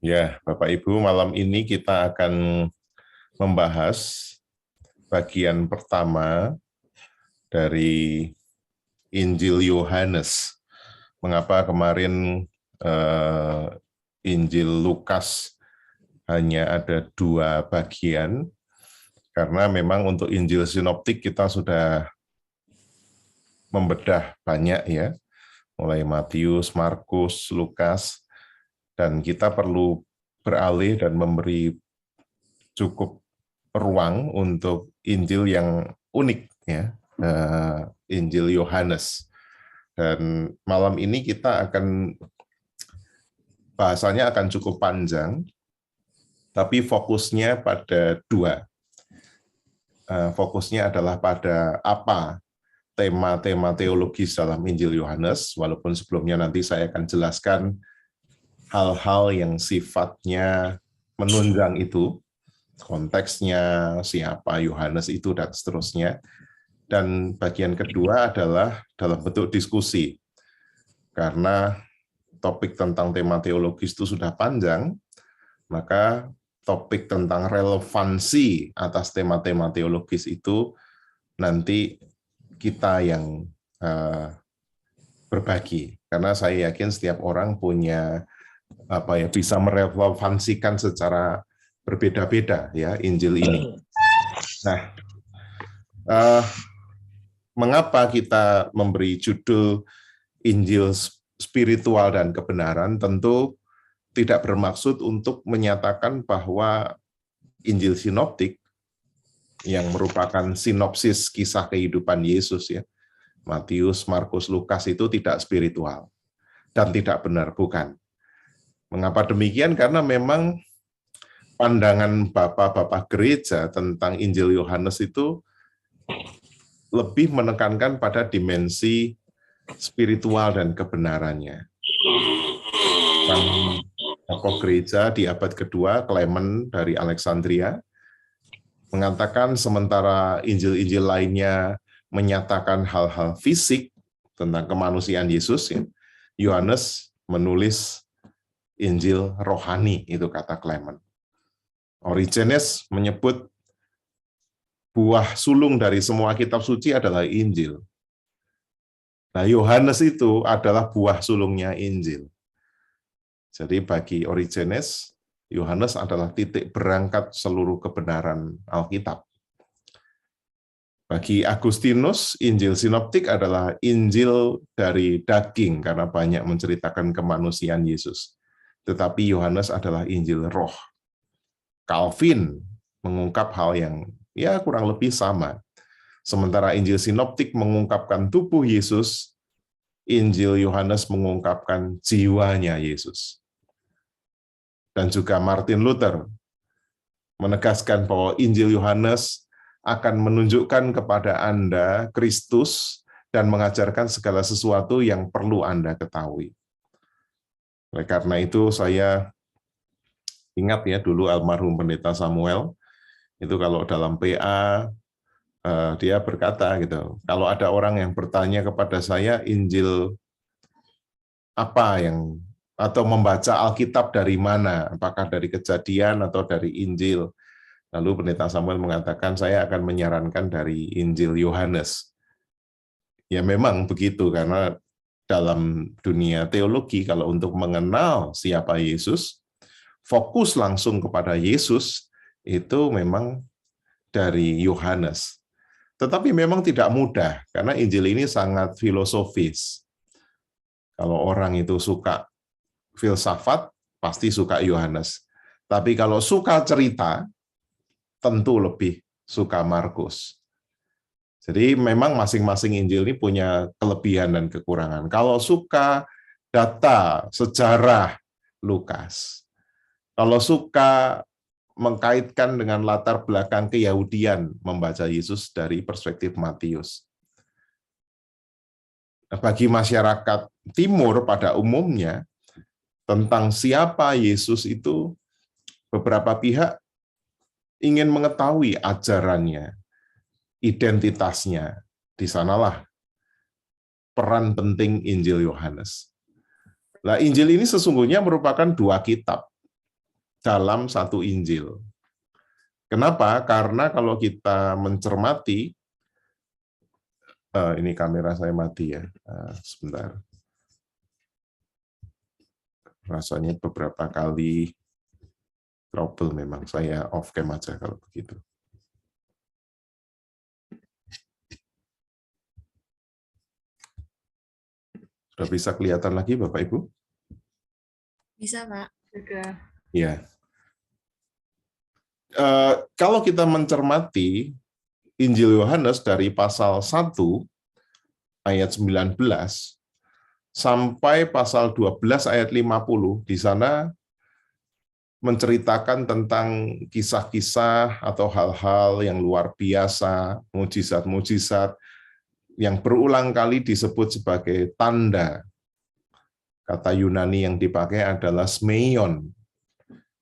Ya, Bapak Ibu, malam ini kita akan membahas bagian pertama dari Injil Yohanes. Mengapa kemarin Injil Lukas hanya ada 2 bagian? Karena memang untuk Injil Sinoptik kita sudah membedah banyak ya, mulai Matius, Markus, Lukas, dan kita perlu beralih dan memberi cukup ruang untuk Injil yang unik ya, Injil Yohanes. Dan malam ini kita akan bahasanya akan cukup panjang, tapi fokusnya pada 2. Fokusnya adalah pada apa tema-tema teologis dalam Injil Yohanes, walaupun sebelumnya nanti saya akan jelaskan hal-hal yang sifatnya menunjang itu, konteksnya, siapa Yohanes itu, dan seterusnya. Dan bagian kedua adalah dalam bentuk diskusi. Karena topik tentang tema teologis itu sudah panjang, maka topik tentang relevansi atas tema-tema teologis itu nanti kita yang berbagi. Karena saya yakin setiap orang punya bisa merelevansikan secara berbeda-beda ya Injil ini. Nah, mengapa kita memberi judul Injil spiritual dan kebenaran? Tentu tidak bermaksud untuk menyatakan bahwa Injil sinoptik yang merupakan sinopsis kisah kehidupan Yesus ya, Matius, Markus, Lukas itu tidak spiritual dan tidak benar, bukan. Mengapa demikian? Karena memang pandangan bapak-bapak gereja tentang Injil Yohanes itu lebih menekankan pada dimensi spiritual dan kebenarannya. Tokoh gereja di abad kedua, Clement dari Alexandria, mengatakan sementara Injil-Injil lainnya menyatakan hal-hal fisik tentang kemanusiaan Yesus, Yohanes menulis Injil rohani, itu kata Clement. Origenes menyebut buah sulung dari semua kitab suci adalah Injil. Nah, Yohanes itu adalah buah sulungnya Injil. Jadi bagi Origenes, Yohanes adalah titik berangkat seluruh kebenaran Alkitab. Bagi Agustinus, Injil sinoptik adalah Injil dari daging karena banyak menceritakan kemanusiaan Yesus. Tetapi Yohanes adalah Injil roh. Calvin mengungkap hal yang ya kurang lebih sama. Sementara Injil sinoptik mengungkapkan tubuh Yesus, Injil Yohanes mengungkapkan jiwanya Yesus. Dan juga Martin Luther menegaskan bahwa Injil Yohanes akan menunjukkan kepada Anda Kristus dan mengajarkan segala sesuatu yang perlu Anda ketahui. Oleh karena itu saya ingat ya dulu almarhum Pendeta Samuel, itu kalau dalam PA dia berkata gitu, kalau ada orang yang bertanya kepada saya Injil apa yang atau membaca Alkitab dari mana, apakah dari Kejadian atau dari Injil. Lalu Pendeta Samuel mengatakan, saya akan menyarankan dari Injil Yohanes. Ya memang begitu, karena dalam dunia teologi, kalau untuk mengenal siapa Yesus, fokus langsung kepada Yesus, itu memang dari Yohanes. Tetapi memang tidak mudah, karena Injil ini sangat filosofis. Kalau orang itu suka filsafat, pasti suka Yohanes. Tapi kalau suka cerita, tentu lebih suka Markus. Jadi memang masing-masing Injil ini punya kelebihan dan kekurangan. Kalau suka data, sejarah, Lukas. Kalau suka mengkaitkan dengan latar belakang keyahudian, membaca Yesus dari perspektif Matius. Bagi masyarakat timur pada umumnya, tentang siapa Yesus itu, beberapa pihak ingin mengetahui ajarannya, identitasnya. Di sanalah peran penting Injil Yohanes. Nah, Injil ini sesungguhnya merupakan 2 kitab. dalam satu Injil. Kenapa? Karena kalau kita mencermati, ini kamera saya mati ya, sebentar. Rasanya beberapa kali trouble memang, saya off cam aja kalau begitu. Sudah bisa kelihatan lagi Bapak Ibu? Bisa, Pak. Sudah. Ya. Kalau kita mencermati Injil Yohanes dari pasal 1 ayat 19 sampai pasal 12 ayat 50, di sana menceritakan tentang kisah-kisah atau hal-hal yang luar biasa, mujizat-mujizat yang berulang kali disebut sebagai tanda. Kata Yunani yang dipakai adalah smeion,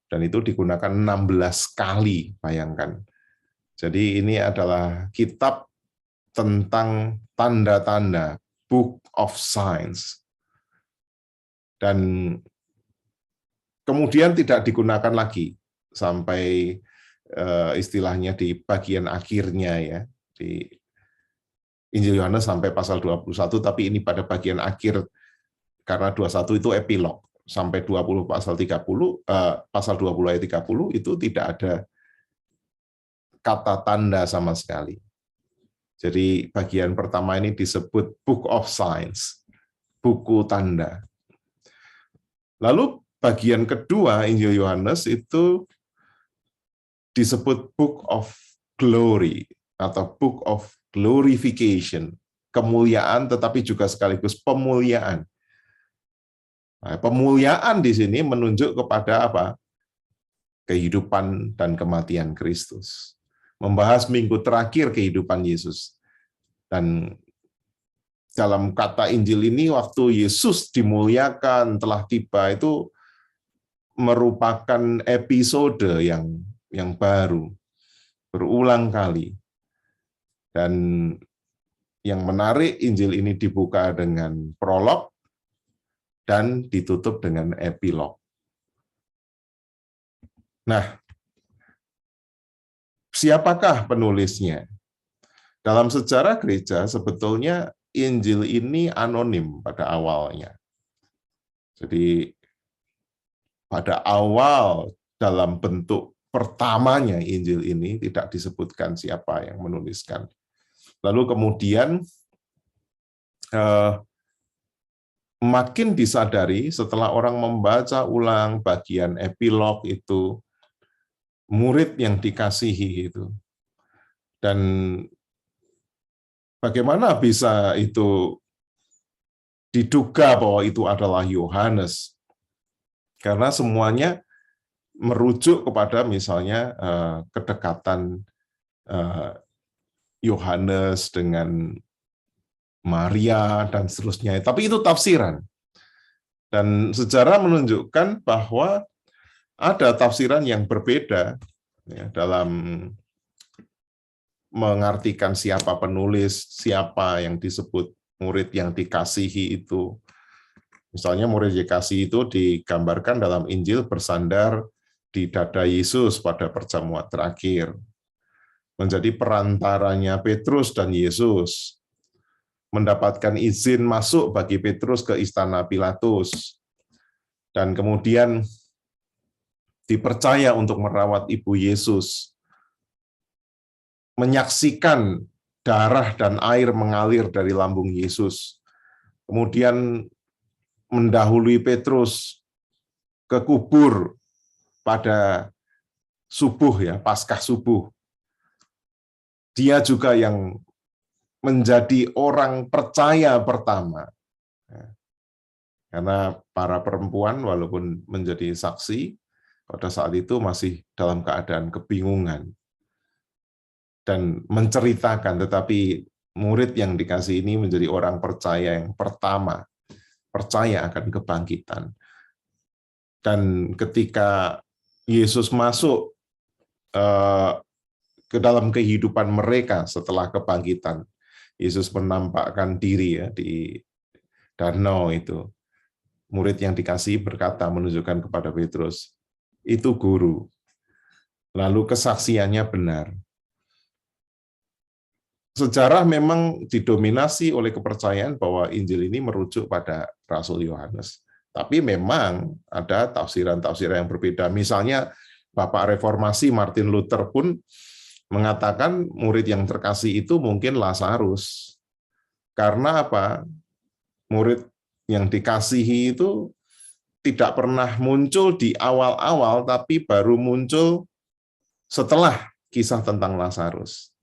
dan itu digunakan 16 kali, bayangkan. Jadi ini adalah kitab tentang tanda-tanda, Book of Signs. Dan kemudian tidak digunakan lagi sampai istilahnya di bagian akhirnya ya, di Injil Yohanes sampai pasal 21, tapi ini pada bagian akhir, karena 21 itu epilog. Sampai 20 pasal 30, pasal 20 ayat 30 itu tidak ada kata tanda sama sekali. Jadi bagian pertama ini disebut Book of Signs, buku tanda. Lalu bagian kedua Injil Yohanes itu disebut Book of Glory atau Book of Glorification, kemuliaan tetapi juga sekaligus pemuliaan. Nah, pemuliaan di sini menunjuk kepada apa? Kehidupan dan kematian Kristus. Membahas minggu terakhir kehidupan Yesus. Dan dalam kata Injil ini, waktu Yesus dimuliakan, telah tiba, itu merupakan episode yang baru, berulang kali. Dan yang menarik, Injil ini dibuka dengan prolog dan ditutup dengan epilog. Nah, siapakah penulisnya? Dalam sejarah gereja, sebetulnya Injil ini anonim pada awalnya. Jadi, pada awal dalam bentuk pertamanya Injil ini tidak disebutkan siapa yang menuliskan. Lalu kemudian makin disadari setelah orang membaca ulang bagian epilog itu, murid yang dikasihi itu. Dan bagaimana bisa itu diduga bahwa itu adalah Yohanes? Karena semuanya merujuk kepada misalnya kedekatan Yohanes dengan Maria dan seterusnya. Tapi itu tafsiran. Dan sejarah menunjukkan bahwa ada tafsiran yang berbeda ya, dalam mengartikan siapa penulis, siapa yang disebut murid yang dikasihi itu. Misalnya murid yang dikasihi itu digambarkan dalam Injil bersandar di dada Yesus pada perjamuan terakhir. Menjadi perantaranya Petrus dan Yesus. Mendapatkan izin masuk bagi Petrus ke istana Pilatus. Dan kemudian dipercaya untuk merawat ibu Yesus. Menyaksikan darah dan air mengalir dari lambung Yesus. Kemudian mendahului Petrus ke kubur pada subuh ya, Paskah subuh. Dia juga yang menjadi orang percaya pertama. Karena para perempuan walaupun menjadi saksi, pada saat itu masih dalam keadaan kebingungan. Dan menceritakan, tetapi murid yang dikasih ini menjadi orang percaya yang pertama, percaya akan kebangkitan. Dan ketika Yesus masuk ke dalam kehidupan mereka setelah kebangkitan, Yesus menampakkan diri ya di danau itu. Murid yang dikasihi berkata, menunjukkan kepada Petrus, itu guru. Lalu kesaksiannya benar. Sejarah memang didominasi oleh kepercayaan bahwa Injil ini merujuk pada Rasul Yohanes. Tapi memang ada tafsiran-tafsiran yang berbeda. Misalnya Bapak Reformasi Martin Luther pun mengatakan murid yang terkasih itu mungkin Lazarus. Karena apa? Murid yang dikasihi itu tidak pernah muncul di awal-awal, tapi baru muncul setelah kisah tentang Lazarus.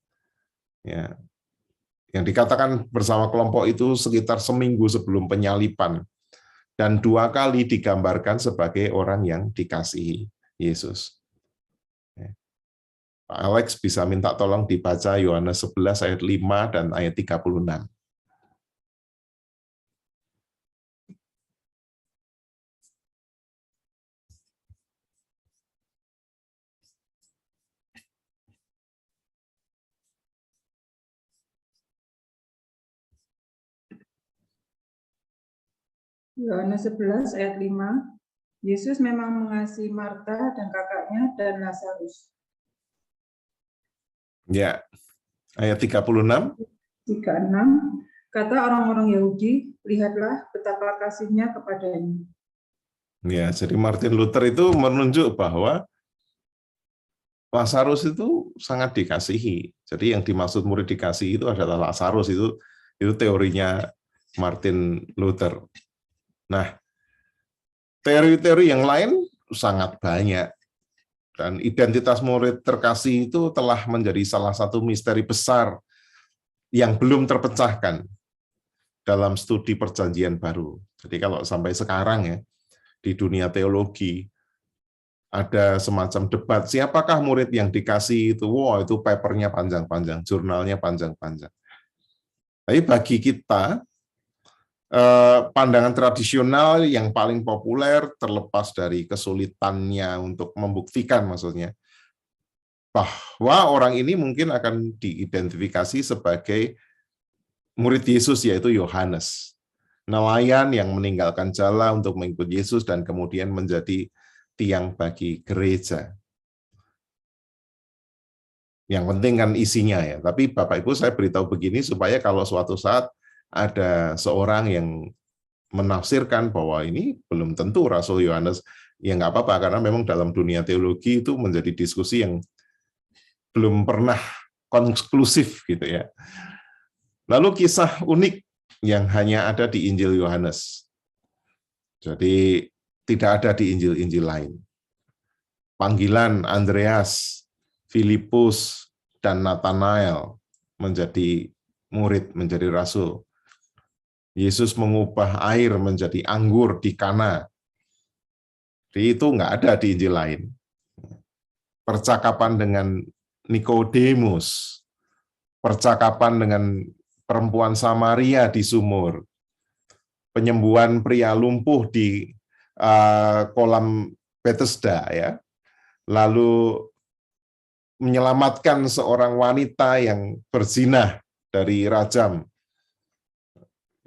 Ya, yang dikatakan bersama kelompok itu sekitar seminggu sebelum penyaliban, dan 2 kali digambarkan sebagai orang yang dikasihi Yesus. Pak Alex bisa minta tolong dibaca Yohanes 11 ayat 5 dan ayat 36. Yohanes 11 ayat 5, Yesus memang mengasihi Marta dan kakaknya dan Lazarus. Ya, ayat 36. 36, kata orang-orang Yahudi, lihatlah betapa kasihnya kepadanya. Ya, jadi Martin Luther itu menunjuk bahwa Lazarus itu sangat dikasihi. Jadi yang dimaksud murid dikasihi itu adalah Lazarus, itu teorinya Martin Luther. Nah, teori-teori yang lain sangat banyak. Dan identitas murid terkasih itu telah menjadi salah satu misteri besar yang belum terpecahkan dalam studi Perjanjian Baru. Jadi kalau sampai sekarang ya, di dunia teologi, ada semacam debat, siapakah murid yang dikasih itu? Wow, itu papernya panjang-panjang, jurnalnya panjang-panjang. Tapi bagi kita, pandangan tradisional yang paling populer, terlepas dari kesulitannya untuk membuktikan maksudnya, bahwa orang ini mungkin akan diidentifikasi sebagai murid Yesus, yaitu Yohanes, nelayan yang meninggalkan jala untuk mengikut Yesus dan kemudian menjadi tiang bagi gereja. Yang penting kan isinya ya. Tapi Bapak Ibu, saya beritahu begini supaya kalau suatu saat ada seorang yang menafsirkan bahwa ini belum tentu Rasul Yohanes, ya nggak apa-apa, karena memang dalam dunia teologi itu menjadi diskusi yang belum pernah konklusif gitu ya. Lalu kisah unik yang hanya ada di Injil Yohanes. Jadi tidak ada di Injil-Injil lain. Panggilan Andreas, Filipus, dan Nathanael menjadi murid, menjadi rasul. Yesus mengubah air menjadi anggur di Kana. Jadi itu nggak ada di Injil lain. Percakapan dengan Nikodemus, percakapan dengan perempuan Samaria di sumur, penyembuhan pria lumpuh di kolam Bethesda, ya, lalu menyelamatkan seorang wanita yang berzina dari rajam.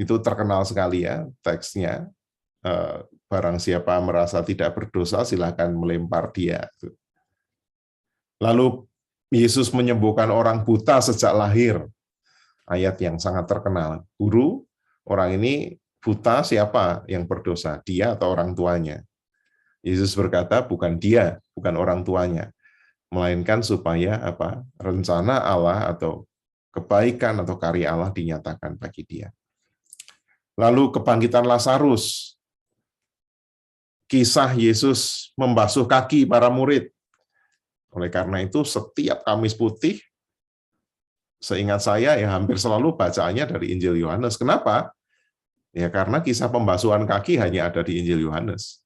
Itu terkenal sekali ya teksnya. Barang siapa merasa tidak berdosa, silakan melempar dia. Lalu Yesus menyembuhkan orang buta sejak lahir. Ayat yang sangat terkenal. Guru, orang ini buta, siapa yang berdosa? Dia atau orang tuanya? Yesus berkata, bukan dia, bukan orang tuanya, melainkan supaya apa? Rencana Allah atau kebaikan atau karya Allah dinyatakan bagi dia. Lalu kebangkitan Lazarus, kisah Yesus membasuh kaki para murid. Oleh karena itu setiap Kamis Putih, seingat saya ya hampir selalu bacaannya dari Injil Yohanes. Kenapa? Ya karena kisah pembasuhan kaki hanya ada di Injil Yohanes.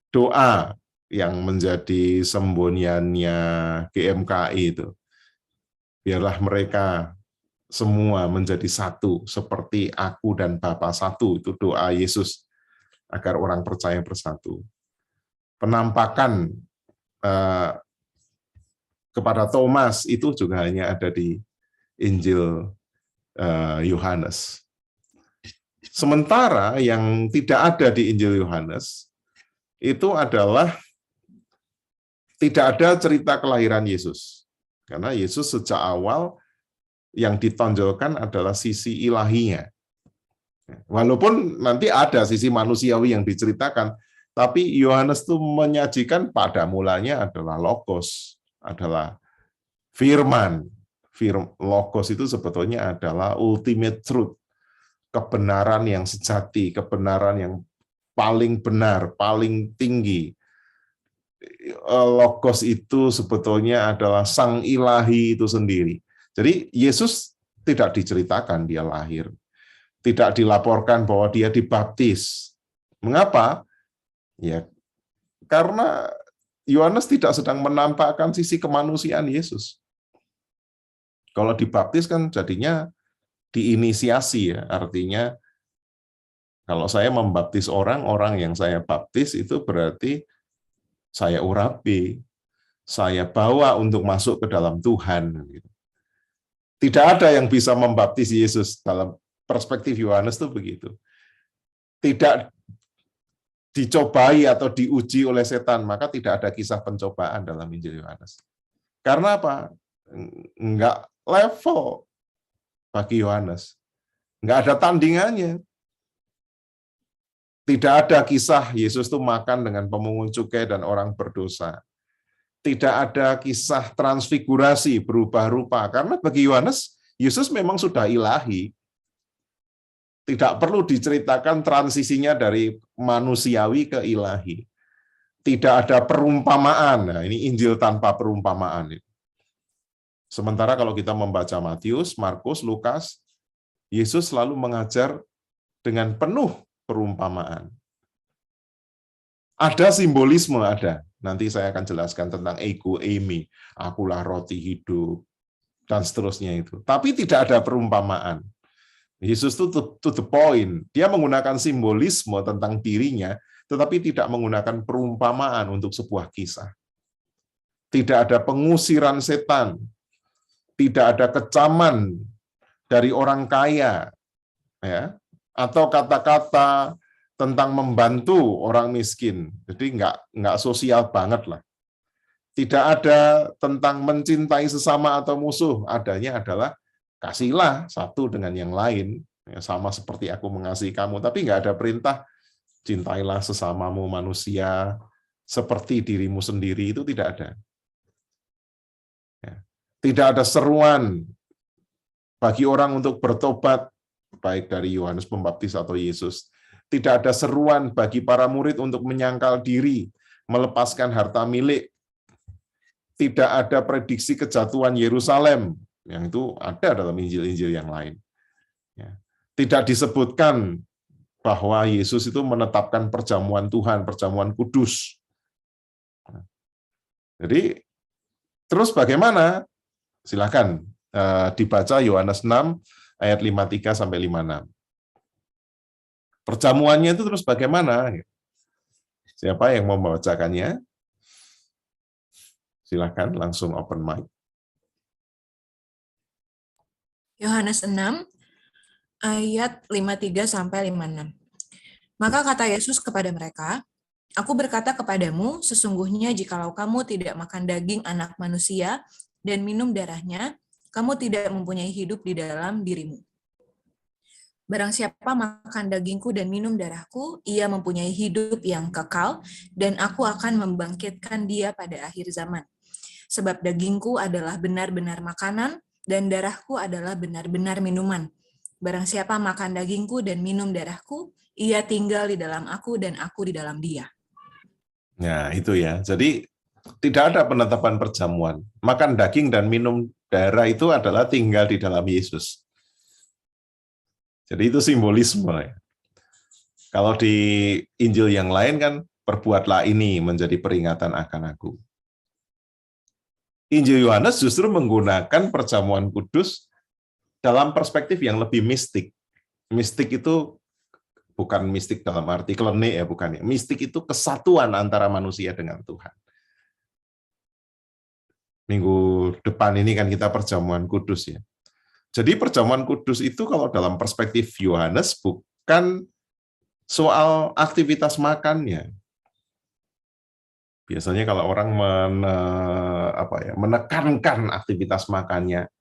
Doa yang menjadi semboniannya GMKI itu, biarlah mereka semua menjadi satu, seperti aku dan Bapa satu. Itu doa Yesus agar orang percaya bersatu. Penampakan kepada Thomas itu juga hanya ada di Injil Yohanes. Sementara yang tidak ada di Injil Yohanes itu adalah Tidak ada cerita kelahiran Yesus. Karena Yesus sejak awal yang ditonjolkan adalah sisi ilahinya. Walaupun nanti ada sisi manusiawi yang diceritakan, tapi Yohanes itu menyajikan pada mulanya adalah logos, adalah firman. Logos itu sebetulnya adalah ultimate truth, kebenaran yang sejati, kebenaran yang paling benar, paling tinggi. Logos itu sebetulnya adalah sang ilahi itu sendiri. Jadi Yesus tidak diceritakan dia lahir, tidak dilaporkan bahwa dia dibaptis. Mengapa? Ya, karena Yohanes tidak sedang menampakkan sisi kemanusiaan Yesus. Kalau dibaptis kan jadinya diinisiasi ya, artinya kalau saya membaptis orang yang saya baptis itu berarti saya urapi, saya bawa untuk masuk ke dalam Tuhan. Tidak ada yang bisa membaptis Yesus dalam perspektif Yohanes itu begitu. Tidak dicobai atau diuji oleh setan, maka tidak ada kisah pencobaan dalam Injil Yohanes. Karena apa? Enggak level bagi Yohanes. Enggak ada tandingannya. Tidak ada kisah Yesus itu makan dengan pemungut cukai dan orang berdosa. Tidak ada kisah transfigurasi berubah rupa. Karena bagi Yohanes, Yesus memang sudah ilahi. Tidak perlu diceritakan transisinya dari manusiawi ke ilahi. Tidak ada perumpamaan. Nah, ini Injil tanpa perumpamaan. Sementara kalau kita membaca Matius, Markus, Lukas, Yesus selalu mengajar dengan penuh perumpamaan. Ada simbolisme, ada. Nanti saya akan jelaskan tentang ego eimi, akulah roti hidup, dan seterusnya itu. Tapi tidak ada perumpamaan. Yesus itu to the point. Dia menggunakan simbolisme tentang dirinya, tetapi tidak menggunakan perumpamaan untuk sebuah kisah. Tidak ada pengusiran setan, tidak ada kecaman dari orang kaya, ya, atau kata-kata tentang membantu orang miskin. Jadi nggak sosial banget lah. Tidak ada tentang mencintai sesama atau musuh. Adanya adalah kasihlah satu dengan yang lain, ya, sama seperti aku mengasihi kamu. Tapi nggak ada perintah cintailah sesamamu manusia seperti dirimu sendiri, itu tidak ada. Ya. Tidak ada seruan bagi orang untuk bertobat, baik dari Yohanes Pembaptis atau Yesus. Tidak ada seruan bagi para murid untuk menyangkal diri, melepaskan harta milik. Tidak ada prediksi kejatuhan Yerusalem, yang itu ada dalam Injil-Injil yang lain. Tidak disebutkan bahwa Yesus itu menetapkan perjamuan Tuhan, perjamuan kudus. Jadi, terus bagaimana? Silakan dibaca Yohanes 6 ayat 53 sampai 56. Perjamuannya itu terus bagaimana? Siapa yang mau membacakannya? Silakan langsung open mic. Yohanes 6 ayat 53 sampai 56. Maka kata Yesus kepada mereka, Aku berkata kepadamu, sesungguhnya jikalau kamu tidak makan daging anak manusia dan minum darahnya, kamu tidak mempunyai hidup di dalam dirimu. Barang siapa makan dagingku dan minum darahku, ia mempunyai hidup yang kekal, dan aku akan membangkitkan dia pada akhir zaman. Sebab dagingku adalah benar-benar makanan, dan darahku adalah benar-benar minuman. Barang siapa makan dagingku dan minum darahku, ia tinggal di dalam aku dan aku di dalam dia. Nah, itu ya. Jadi tidak ada penetapan perjamuan. Makan daging dan minum darah itu adalah tinggal di dalam Yesus. Jadi itu simbolisme. Kalau di Injil yang lain kan, perbuatlah ini menjadi peringatan akan aku. Injil Yohanes justru menggunakan perjamuan kudus dalam perspektif yang lebih mistik. Mistik itu bukan mistik dalam arti klenik ya, bukan ya. Mistik itu kesatuan antara manusia dengan Tuhan. Minggu depan ini kan kita perjamuan kudus ya. Jadi perjamuan kudus itu kalau dalam perspektif Yohanes bukan soal aktivitas makannya. Biasanya kalau orang menekankan aktivitas makannya,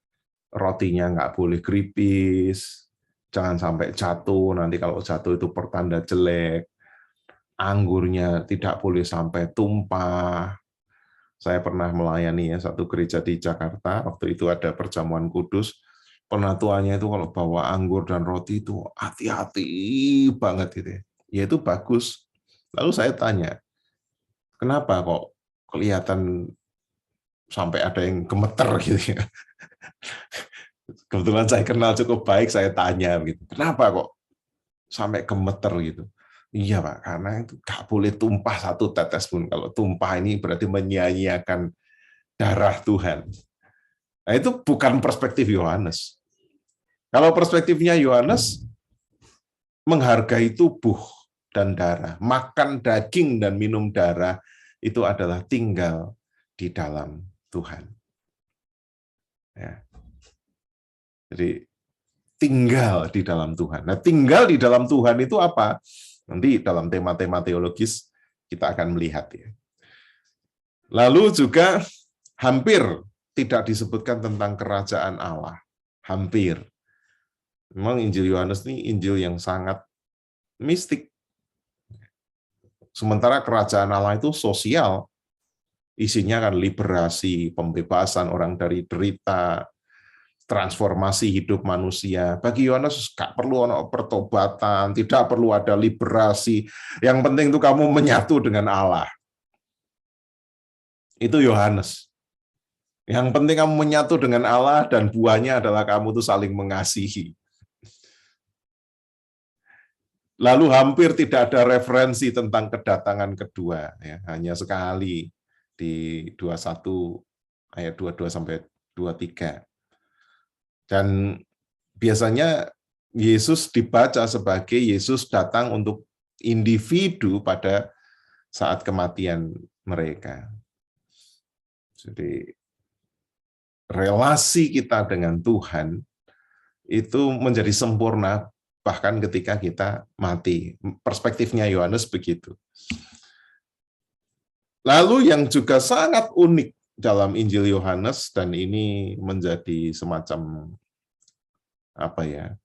rotinya nggak boleh keripis, jangan sampai jatuh, nanti kalau jatuh itu pertanda jelek, anggurnya tidak boleh sampai tumpah. Saya pernah melayani satu gereja di Jakarta, waktu itu ada perjamuan kudus, penatuannya itu kalau bawa anggur dan roti itu hati-hati banget gitu ya. Ya itu bagus. Lalu saya tanya, kenapa kok kelihatan sampai ada yang gemeter gitu ya. Kebetulan saya kenal cukup baik, saya tanya gitu, kenapa kok sampai gemeter gitu. Iya Pak, karena itu nggak boleh tumpah satu tetes pun. Kalau tumpah ini berarti menyia-nyiakan darah Tuhan. Nah itu bukan perspektif Yohanes. Kalau perspektifnya Yohanes, menghargai tubuh dan darah, makan daging dan minum darah, itu adalah tinggal di dalam Tuhan. Ya. Jadi tinggal di dalam Tuhan. Nah, tinggal di dalam Tuhan itu apa? Nanti dalam tema-tema teologis kita akan melihat ya. Lalu juga hampir tidak disebutkan tentang kerajaan Allah. Hampir. Memang Injil Yohanes ini Injil yang sangat mistik. Sementara kerajaan Allah itu sosial. Isinya kan liberasi, pembebasan orang dari derita, transformasi hidup manusia. Bagi Yohanes nggak perlu ada pertobatan, tidak perlu ada liberasi. Yang penting itu kamu menyatu dengan Allah. Itu Yohanes. Yang penting kamu menyatu dengan Allah dan buahnya adalah kamu itu saling mengasihi. Lalu hampir tidak ada referensi tentang kedatangan kedua, ya, hanya sekali di 21 ayat 22 sampai 23. Dan biasanya Yesus dibaca sebagai Yesus datang untuk individu pada saat kematian mereka. Jadi relasi kita dengan Tuhan itu menjadi sempurna bahkan ketika kita mati. Perspektifnya Yohanes begitu. Lalu yang juga sangat unik dalam Injil Yohanes, dan ini menjadi semacam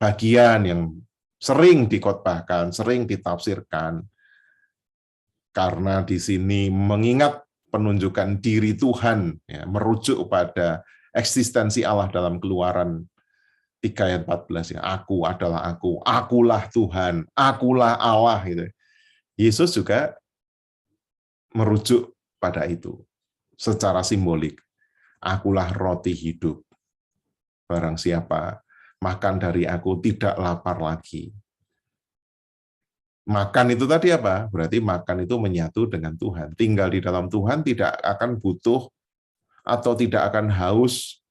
bagian yang sering dikhotbahkan, sering ditafsirkan, karena di sini mengingat penunjukan diri Tuhan, ya, merujuk pada eksistensi Allah dalam Keluaran 3 ayat 14, ya, aku adalah aku, akulah Tuhan, akulah Allah. Gitu. Yesus juga merujuk pada itu secara simbolik. Akulah roti hidup. Barang siapa makan dari aku tidak lapar lagi. Makan itu tadi apa? Berarti makan itu menyatu dengan Tuhan. Tinggal di dalam Tuhan tidak akan butuh atau tidak akan haus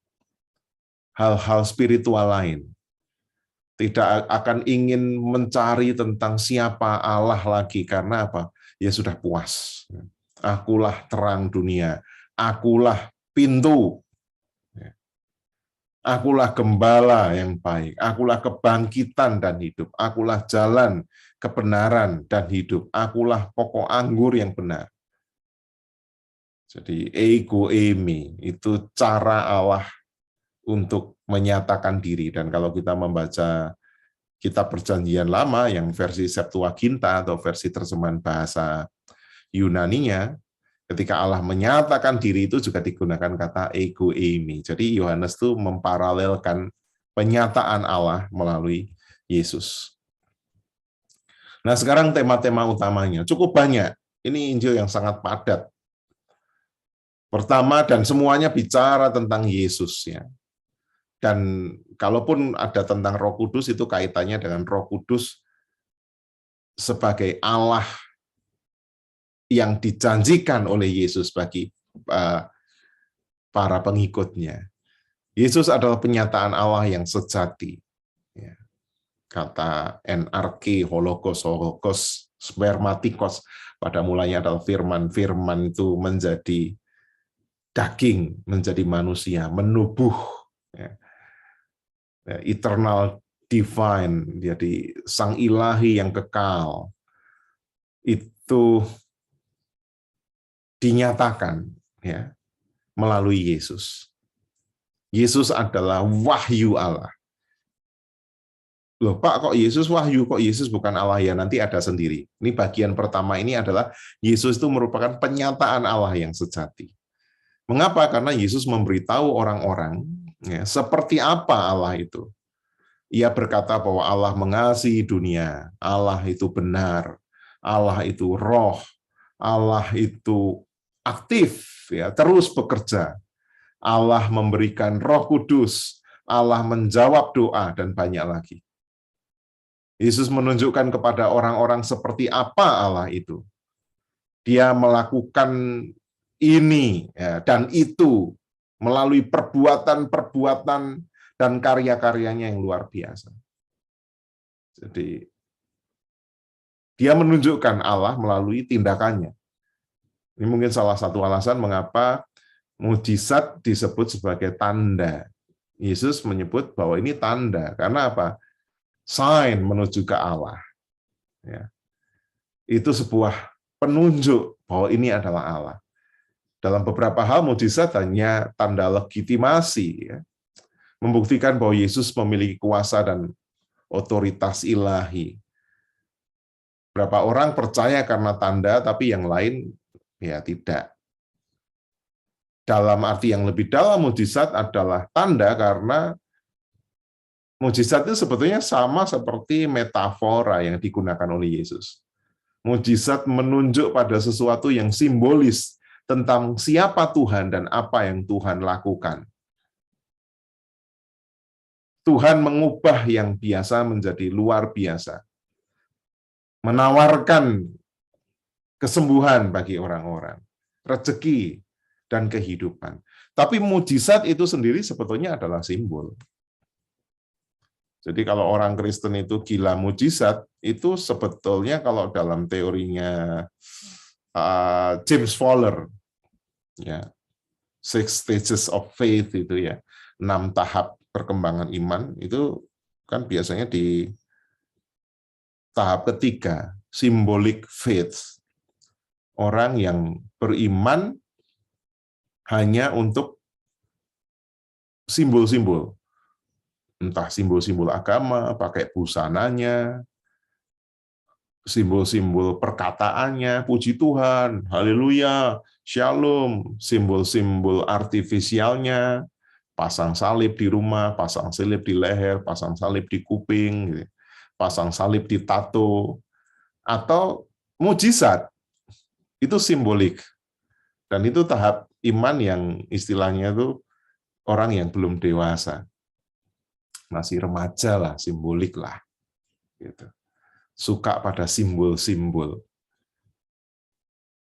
hal-hal spiritual lain. Tidak akan ingin mencari tentang siapa Allah lagi. Karena apa? Ya sudah puas. Akulah terang dunia. Akulah pintu. Akulah gembala yang baik. Akulah kebangkitan dan hidup. Akulah jalan, kebenaran, dan hidup. Akulah pokok anggur yang benar. Jadi ego eimi, itu cara Allah untuk menyatakan diri. Dan kalau kita membaca kitab Perjanjian Lama yang versi Septuaginta atau versi terjemahan bahasa Yunaninya, ketika Allah menyatakan diri itu juga digunakan kata ego eimi. Jadi Yohanes itu memparalelkan penyataan Allah melalui Yesus. Nah sekarang tema-tema utamanya cukup banyak. Ini Injil yang sangat padat. Pertama, dan semuanya bicara tentang Yesus, ya. Dan kalaupun ada tentang Roh Kudus, itu kaitannya dengan Roh Kudus sebagai Allah yang dijanjikan oleh Yesus bagi para pengikutnya. Yesus adalah penyataan Allah yang sejati. Kata NRK, holokos, spermatikos, pada mulanya adalah firman. Firman itu menjadi daging, menjadi manusia, menubuh. Eternal divine, jadi sang ilahi yang kekal. Itu dinyatakan ya melalui Yesus. Yesus adalah wahyu Allah. Loh Pak, kok Yesus wahyu, kok Yesus bukan Allah? Ya nanti ada sendiri. Ini bagian pertama ini adalah Yesus itu merupakan penyataan Allah yang sejati. Mengapa? Karena Yesus memberitahu orang-orang ya, seperti apa Allah itu. Ia berkata bahwa Allah mengasihi dunia, Allah itu benar, Allah itu roh, Allah itu aktif, ya terus bekerja. Allah memberikan Roh Kudus, Allah menjawab doa, dan banyak lagi. Yesus menunjukkan kepada orang-orang seperti apa Allah itu. Dia melakukan ini ya, dan itu melalui perbuatan-perbuatan dan karya-karyanya yang luar biasa. Jadi dia menunjukkan Allah melalui tindakannya. Ini mungkin salah satu alasan mengapa mujizat disebut sebagai tanda. Yesus menyebut bahwa ini tanda. Karena apa? Sign menuju ke Allah. Ya. Itu sebuah penunjuk bahwa ini adalah Allah. Dalam beberapa hal mujizat hanya tanda legitimasi, ya. Membuktikan bahwa Yesus memiliki kuasa dan otoritas ilahi. Berapa orang percaya karena tanda, tapi yang lain ya tidak. Dalam arti yang lebih dalam, mujizat adalah tanda karena mujizat itu sebetulnya sama seperti metafora yang digunakan oleh Yesus. Mujizat menunjuk pada sesuatu yang simbolis tentang siapa Tuhan dan apa yang Tuhan lakukan. Tuhan mengubah yang biasa menjadi luar biasa. Menawarkan kesembuhan bagi orang-orang, rezeki, dan kehidupan. Tapi mujizat itu sendiri sebetulnya adalah simbol. Jadi kalau orang Kristen itu gila mujizat, itu sebetulnya kalau dalam teorinya James Fowler, ya, 6 stages of faith itu ya, 6 tahap perkembangan iman, itu kan biasanya di tahap ketiga, symbolic faith. Orang yang beriman hanya untuk simbol-simbol. Entah simbol-simbol agama, pakai busananya, simbol-simbol perkataannya, puji Tuhan, haleluya, shalom, simbol-simbol artifisialnya, pasang salib di rumah, pasang salib di leher, pasang salib di kuping, pasang salib di tato, atau mujizat, itu simbolik. Dan itu tahap iman yang istilahnya itu orang yang belum dewasa. Masih remaja lah, simbolik lah. Gitu. Suka pada simbol-simbol.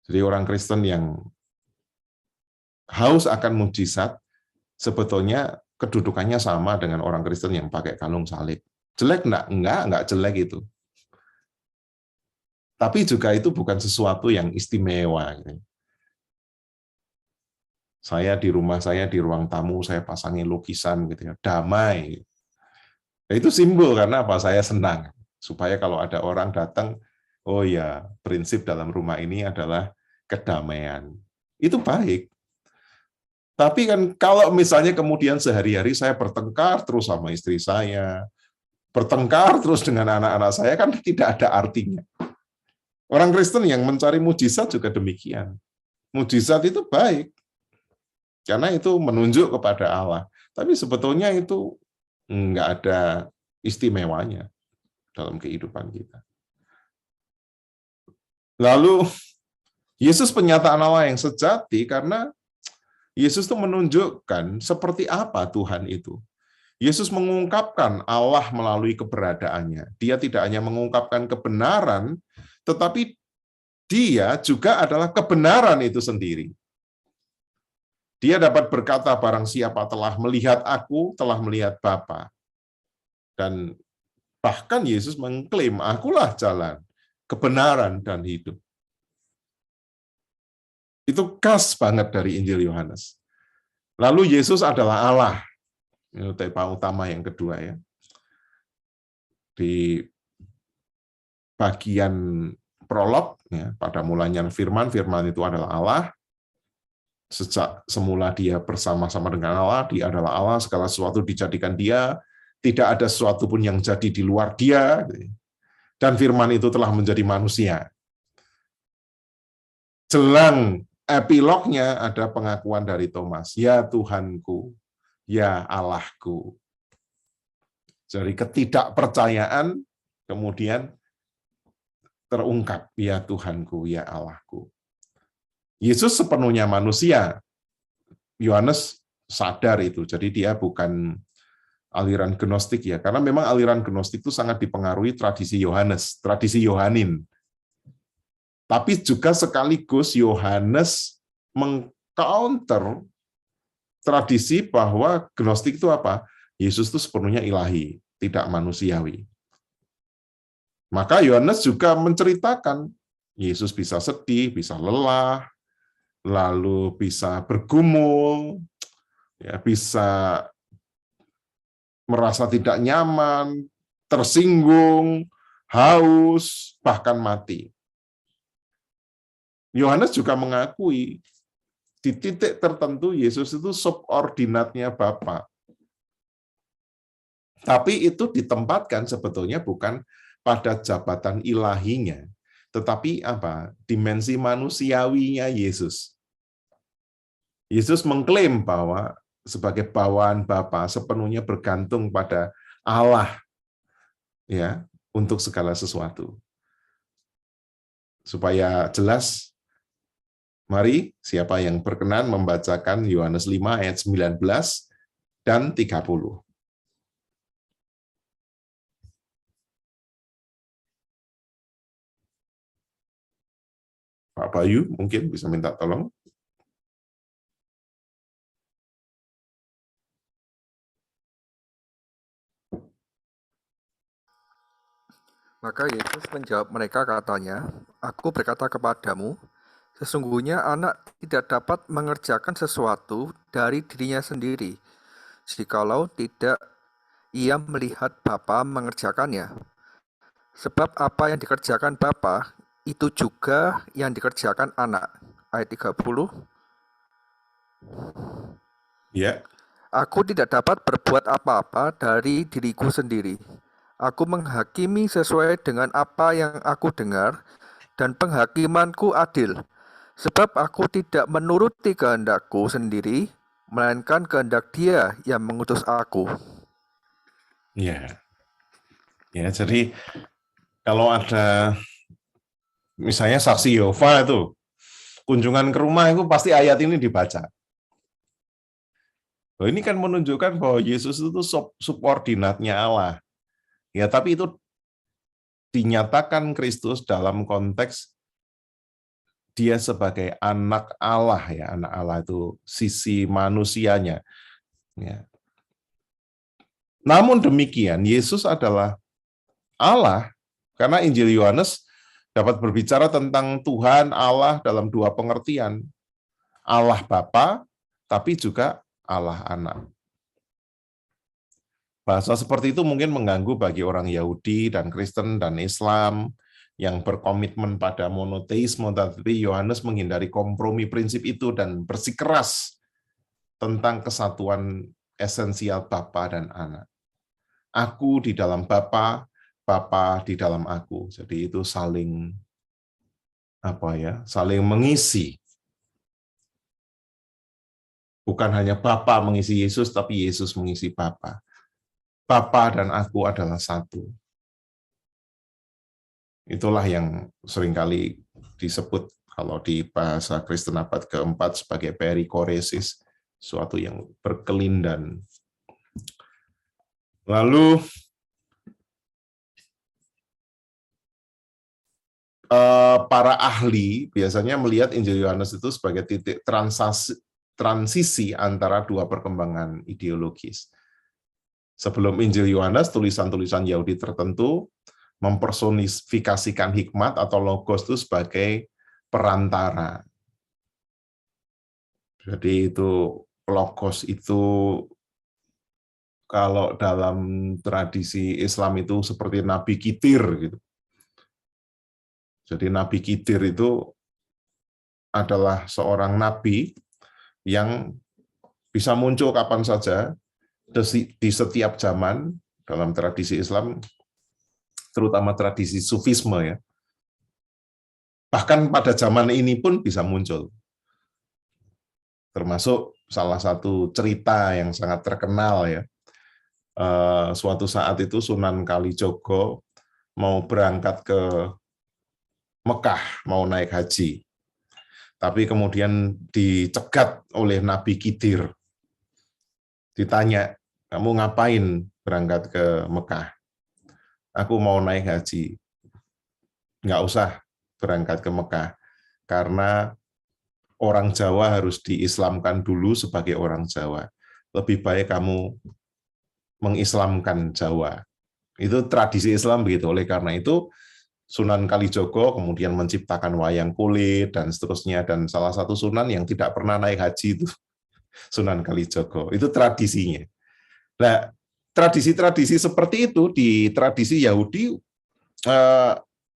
Jadi orang Kristen yang haus akan mujizat, sebetulnya kedudukannya sama dengan orang Kristen yang pakai kalung salib. Jelek enggak? Enggak jelek itu. Tapi juga itu bukan sesuatu yang istimewa. Saya di rumah saya, di ruang tamu, saya pasangin lukisan gitu ya, damai. Itu simbol karena apa? Saya senang. Supaya kalau ada orang datang, oh ya, prinsip dalam rumah ini adalah kedamaian. Itu baik. Tapi kan kalau misalnya kemudian sehari-hari saya bertengkar terus sama istri saya, bertengkar terus dengan anak-anak saya, kan tidak ada artinya. Orang Kristen yang mencari mujizat juga demikian. Mujizat itu baik, karena itu menunjuk kepada Allah. Tapi sebetulnya itu nggak ada istimewanya dalam kehidupan kita. Lalu, Yesus penyataan Allah yang sejati karena Yesus itu menunjukkan seperti apa Tuhan itu. Yesus mengungkapkan Allah melalui keberadaannya. Dia tidak hanya mengungkapkan kebenaran, tetapi dia juga adalah kebenaran itu sendiri. Dia dapat berkata, barang siapa telah melihat aku, telah melihat Bapa. Dan bahkan Yesus mengklaim, akulah jalan, kebenaran, dan hidup. Itu khas banget dari Injil Yohanes. Lalu Yesus adalah Allah. Ini tema utama yang kedua ya. Di bagian prolog, ya, pada mulanya firman itu adalah Allah, Sejak semula dia bersama-sama dengan Allah, dia adalah Allah, segala sesuatu dijadikan dia, tidak ada sesuatu pun yang jadi di luar dia, dan firman itu telah menjadi manusia. Jelang epilognya ada pengakuan dari Thomas, ya Tuhanku, ya Allahku. Jadi ketidakpercayaan kemudian terungkap, ya Tuhanku, ya Allahku. Yesus sepenuhnya manusia. Yohanes sadar itu, jadi dia bukan aliran Gnostik ya, karena memang aliran Gnostik itu sangat dipengaruhi tradisi Yohanes, tradisi Yohanin. Tapi juga sekaligus Yohanes mengcounter tradisi bahwa Gnostik itu apa? Yesus itu sepenuhnya ilahi, tidak manusiawi. Maka Yohanes juga menceritakan Yesus bisa sedih, bisa lelah, lalu bisa bergumul, ya, bisa merasa tidak nyaman, tersinggung, haus, bahkan mati. Yohanes juga mengakui di titik tertentu Yesus itu subordinatnya Bapa. Tapi itu ditempatkan sebetulnya bukan pada jabatan ilahinya, tetapi apa? Dimensi manusiawinya Yesus. Yesus mengklaim bahwa sebagai bawaan Bapa sepenuhnya bergantung pada Allah ya untuk segala sesuatu. Supaya jelas, mari siapa yang berkenan membacakan Yohanes 5 ayat 19 dan 30. Pak Bayu mungkin bisa minta tolong. Maka Yesus menjawab mereka katanya, "Aku berkata kepadamu, sesungguhnya anak tidak dapat mengerjakan sesuatu dari dirinya sendiri, jikalau tidak ia melihat Bapa mengerjakannya. Sebab apa yang dikerjakan Bapa, itu juga yang dikerjakan anak." Ayat 30. Ya. "Aku tidak dapat berbuat apa-apa dari diriku sendiri. Aku menghakimi sesuai dengan apa yang aku dengar, dan penghakimanku adil. Sebab aku tidak menuruti kehendakku sendiri, melainkan kehendak Dia yang mengutus aku." Ya. Ya, jadi kalau ada misalnya saksi Yehova itu kunjungan ke rumah itu pasti ayat ini dibaca. Ini kan menunjukkan bahwa Yesus itu subordinatnya Allah. Ya, tapi itu dinyatakan Kristus dalam konteks dia sebagai anak Allah ya, anak Allah itu sisi manusianya. Ya. Namun demikian, Yesus adalah Allah karena Injil Yohanes dapat berbicara tentang Tuhan Allah dalam dua pengertian. Allah Bapa, tapi juga Allah Anak. Bahasa seperti itu mungkin mengganggu bagi orang Yahudi dan Kristen dan Islam yang berkomitmen pada monoteisme, tapi Yohanes menghindari kompromi prinsip itu dan bersikeras tentang kesatuan esensial Bapa dan Anak. Aku di dalam Bapa, Bapa di dalam aku. Jadi itu saling saling mengisi. Bukan hanya Bapa mengisi Yesus, tapi Yesus mengisi Bapa. Bapa dan aku adalah satu. Itulah yang seringkali disebut kalau di bahasa Kristen abad keempat sebagai perikoresis, suatu yang berkelindan. Lalu para ahli biasanya melihat Injil Yohanes itu sebagai titik transisi antara dua perkembangan ideologis. Sebelum Injil Yohanes, tulisan-tulisan Yahudi tertentu mempersonifikasikan hikmat atau logos itu sebagai perantara. Jadi itu logos itu kalau dalam tradisi Islam itu seperti Nabi Khidir gitu. Jadi Nabi Khidir itu adalah seorang nabi yang bisa muncul kapan saja di setiap zaman dalam tradisi Islam, terutama tradisi Sufisme ya. Bahkan pada zaman ini pun bisa muncul. Termasuk salah satu cerita yang sangat terkenal ya. Suatu saat itu Sunan Kalijogo mau berangkat ke Mekah, mau naik haji. Tapi kemudian dicegat oleh Nabi Khidir. Ditanya, kamu ngapain berangkat ke Mekah? Aku mau naik haji. Nggak usah berangkat ke Mekah, karena orang Jawa harus diislamkan dulu sebagai orang Jawa. Lebih baik kamu mengislamkan Jawa. Itu tradisi Islam begitu. Oleh karena itu, Sunan Kalijogo kemudian menciptakan wayang kulit dan seterusnya, dan salah satu sunan yang tidak pernah naik haji itu Sunan Kalijogo. Itu tradisinya. Nah, tradisi-tradisi seperti itu di tradisi Yahudi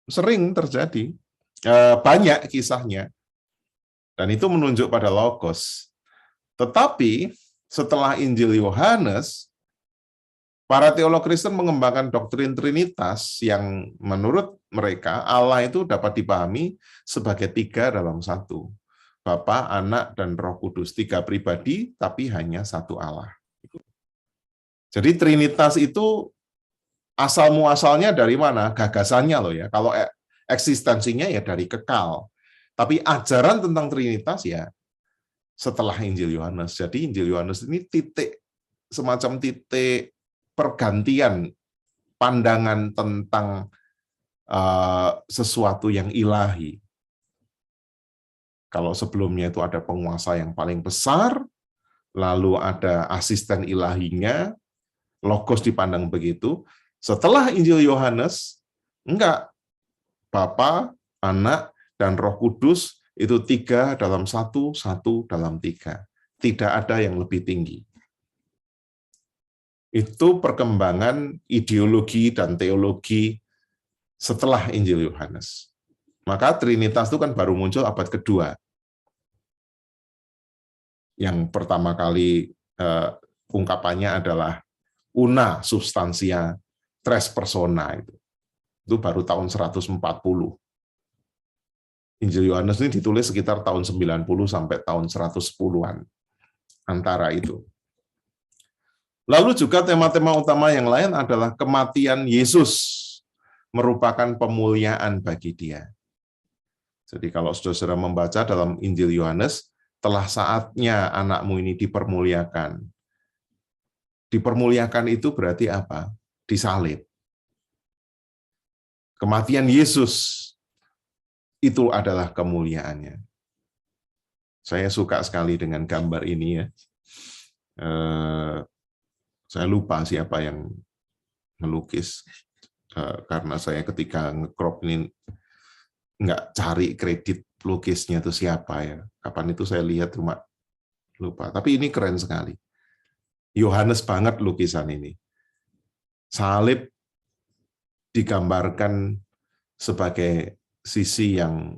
sering terjadi, banyak kisahnya, dan itu menunjuk pada Logos. Tetapi setelah Injil Yohanes, para teolog Kristen mengembangkan doktrin Trinitas yang menurut mereka Allah itu dapat dipahami sebagai 3 dalam 1. Bapa, Anak, dan Roh Kudus. 3 pribadi, tapi hanya 1 Allah. Jadi Trinitas itu asal-muasalnya dari mana? Gagasannya loh ya. Kalau eksistensinya ya dari kekal. Tapi ajaran tentang Trinitas ya setelah Injil Yohanes. Jadi Injil Yohanes ini semacam titik pergantian pandangan tentang sesuatu yang ilahi. Kalau sebelumnya itu ada penguasa yang paling besar, lalu ada asisten ilahinya, Logos dipandang begitu. Setelah Injil Yohanes, enggak. Bapa, Anak, dan Roh Kudus itu 3 dalam 1, 1 dalam 3. Tidak ada yang lebih tinggi. Itu perkembangan ideologi dan teologi setelah Injil Yohanes. Maka Trinitas itu kan baru muncul abad kedua. Yang pertama kali ungkapannya adalah una substantia tres persona. Itu baru tahun 140. Injil Yohanes ini ditulis sekitar tahun 90 sampai tahun 110-an. Antara itu. Lalu juga tema-tema utama yang lain adalah kematian Yesus merupakan pemuliaan bagi dia. Jadi kalau saudara membaca dalam Injil Yohanes, telah saatnya anakmu ini dipermuliakan. Dipermuliakan itu berarti apa? Disalib. Kematian Yesus itu adalah kemuliaannya. Saya suka sekali dengan gambar ini ya. Saya lupa siapa yang melukis, karena saya ketika nge-crop ini nggak cari kredit lukisnya itu siapa ya. Kapan itu saya lihat cuma lupa. Tapi ini keren sekali. Yohanes banget lukisan ini. Salib digambarkan sebagai sisi yang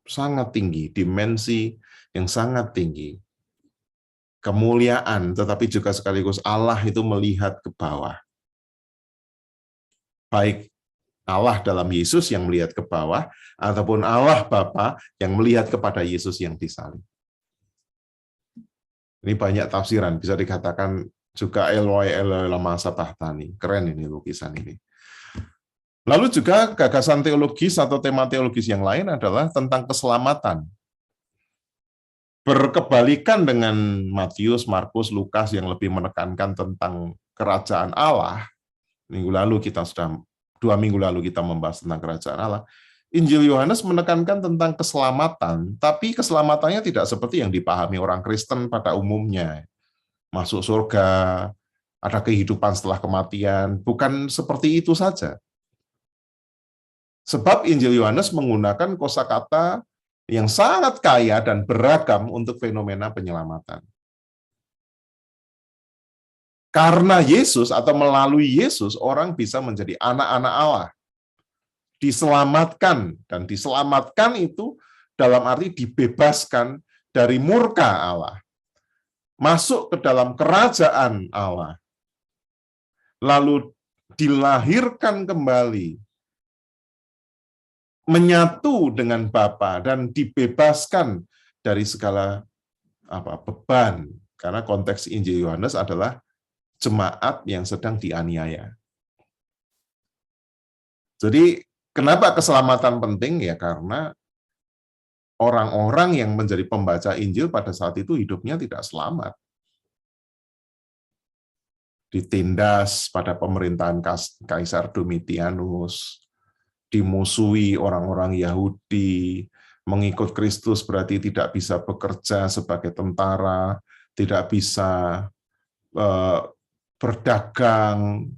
sangat tinggi, dimensi yang sangat tinggi. Kemuliaan, tetapi juga sekaligus Allah itu melihat ke bawah. Baik Allah dalam Yesus yang melihat ke bawah, ataupun Allah Bapa yang melihat kepada Yesus yang disalib. Ini banyak tafsiran, bisa dikatakan juga Eloi Eloi lama sabachthani. Keren ini lukisan ini. Lalu juga gagasan teologis atau tema teologis yang lain adalah tentang keselamatan. Berkebalikan dengan Matius, Markus, Lukas yang lebih menekankan tentang kerajaan Allah. 2 minggu lalu kita membahas tentang kerajaan Allah. Injil Yohanes menekankan tentang keselamatan, tapi keselamatannya tidak seperti yang dipahami orang Kristen pada umumnya. Masuk surga, ada kehidupan setelah kematian, bukan seperti itu saja. Sebab Injil Yohanes menggunakan kosakata yang sangat kaya dan beragam untuk fenomena penyelamatan. Karena Yesus atau melalui Yesus, orang bisa menjadi anak-anak Allah. Diselamatkan, dan diselamatkan itu dalam arti dibebaskan dari murka Allah. masuk ke dalam kerajaan Allah, lalu dilahirkan kembali, menyatu dengan Bapa dan dibebaskan dari segala beban. Karena konteks Injil Yohanes adalah jemaat yang sedang dianiaya. Jadi kenapa keselamatan penting? Ya karena orang-orang yang menjadi pembaca Injil pada saat itu hidupnya tidak selamat. Ditindas pada pemerintahan Kaisar Domitianus, dimusuhi orang-orang Yahudi, mengikut Kristus berarti tidak bisa bekerja sebagai tentara, tidak bisa berdagang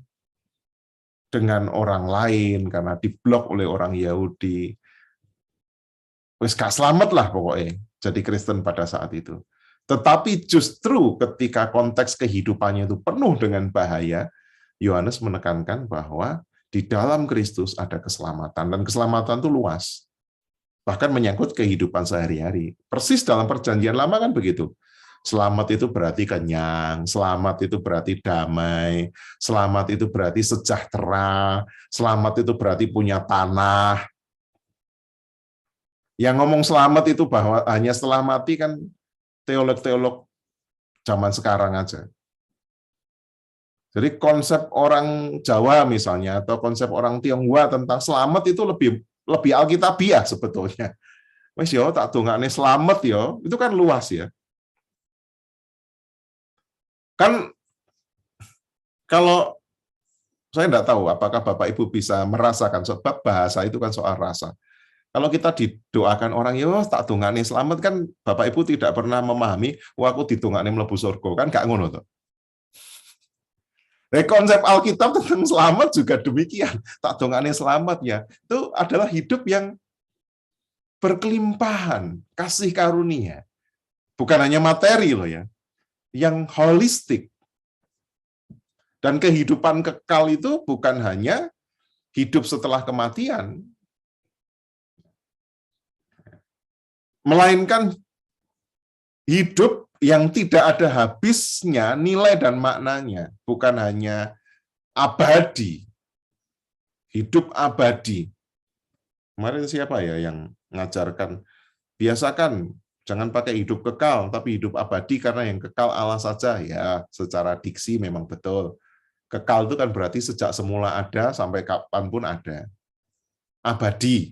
dengan orang lain karena diblok oleh orang Yahudi. Wis gak selamat lah pokoknya jadi Kristen pada saat itu. Tetapi justru ketika konteks kehidupannya itu penuh dengan bahaya, Yohanes menekankan bahwa di dalam Kristus ada keselamatan, dan keselamatan itu luas. Bahkan menyangkut kehidupan sehari-hari. Persis dalam Perjanjian Lama kan begitu. Selamat itu berarti kenyang, selamat itu berarti damai, selamat itu berarti sejahtera, selamat itu berarti punya tanah. Yang ngomong selamat itu bahwa hanya setelah mati kan teolog-teolog zaman sekarang aja. Jadi konsep orang Jawa misalnya atau konsep orang Tionghoa tentang selamat itu lebih alkitabiah sebetulnya. Wes yo tak dongakne selamat yo, itu kan luas ya. Kan kalau saya enggak tahu apakah Bapak Ibu bisa merasakan, sebab bahasa itu kan soal rasa. Kalau kita didoakan orang, yo tak dongakne selamat, kan Bapak Ibu tidak pernah memahami, wah aku didongakne mlebu surga, kan gak ngono toh. Konsep Alkitab tentang selamat juga demikian. Tak dongakne selamat ya, itu adalah hidup yang berkelimpahan, kasih karunia. Bukan hanya materi loh ya, yang holistik. Dan kehidupan kekal itu bukan hanya hidup setelah kematian, melainkan hidup yang tidak ada habisnya nilai dan maknanya, bukan hanya abadi, hidup abadi. Kemarin siapa ya yang mengajarkan, biasakan jangan pakai hidup kekal, tapi hidup abadi karena yang kekal Allah saja. Ya, secara diksi memang betul. Kekal itu kan berarti sejak semula ada sampai kapanpun ada. Abadi.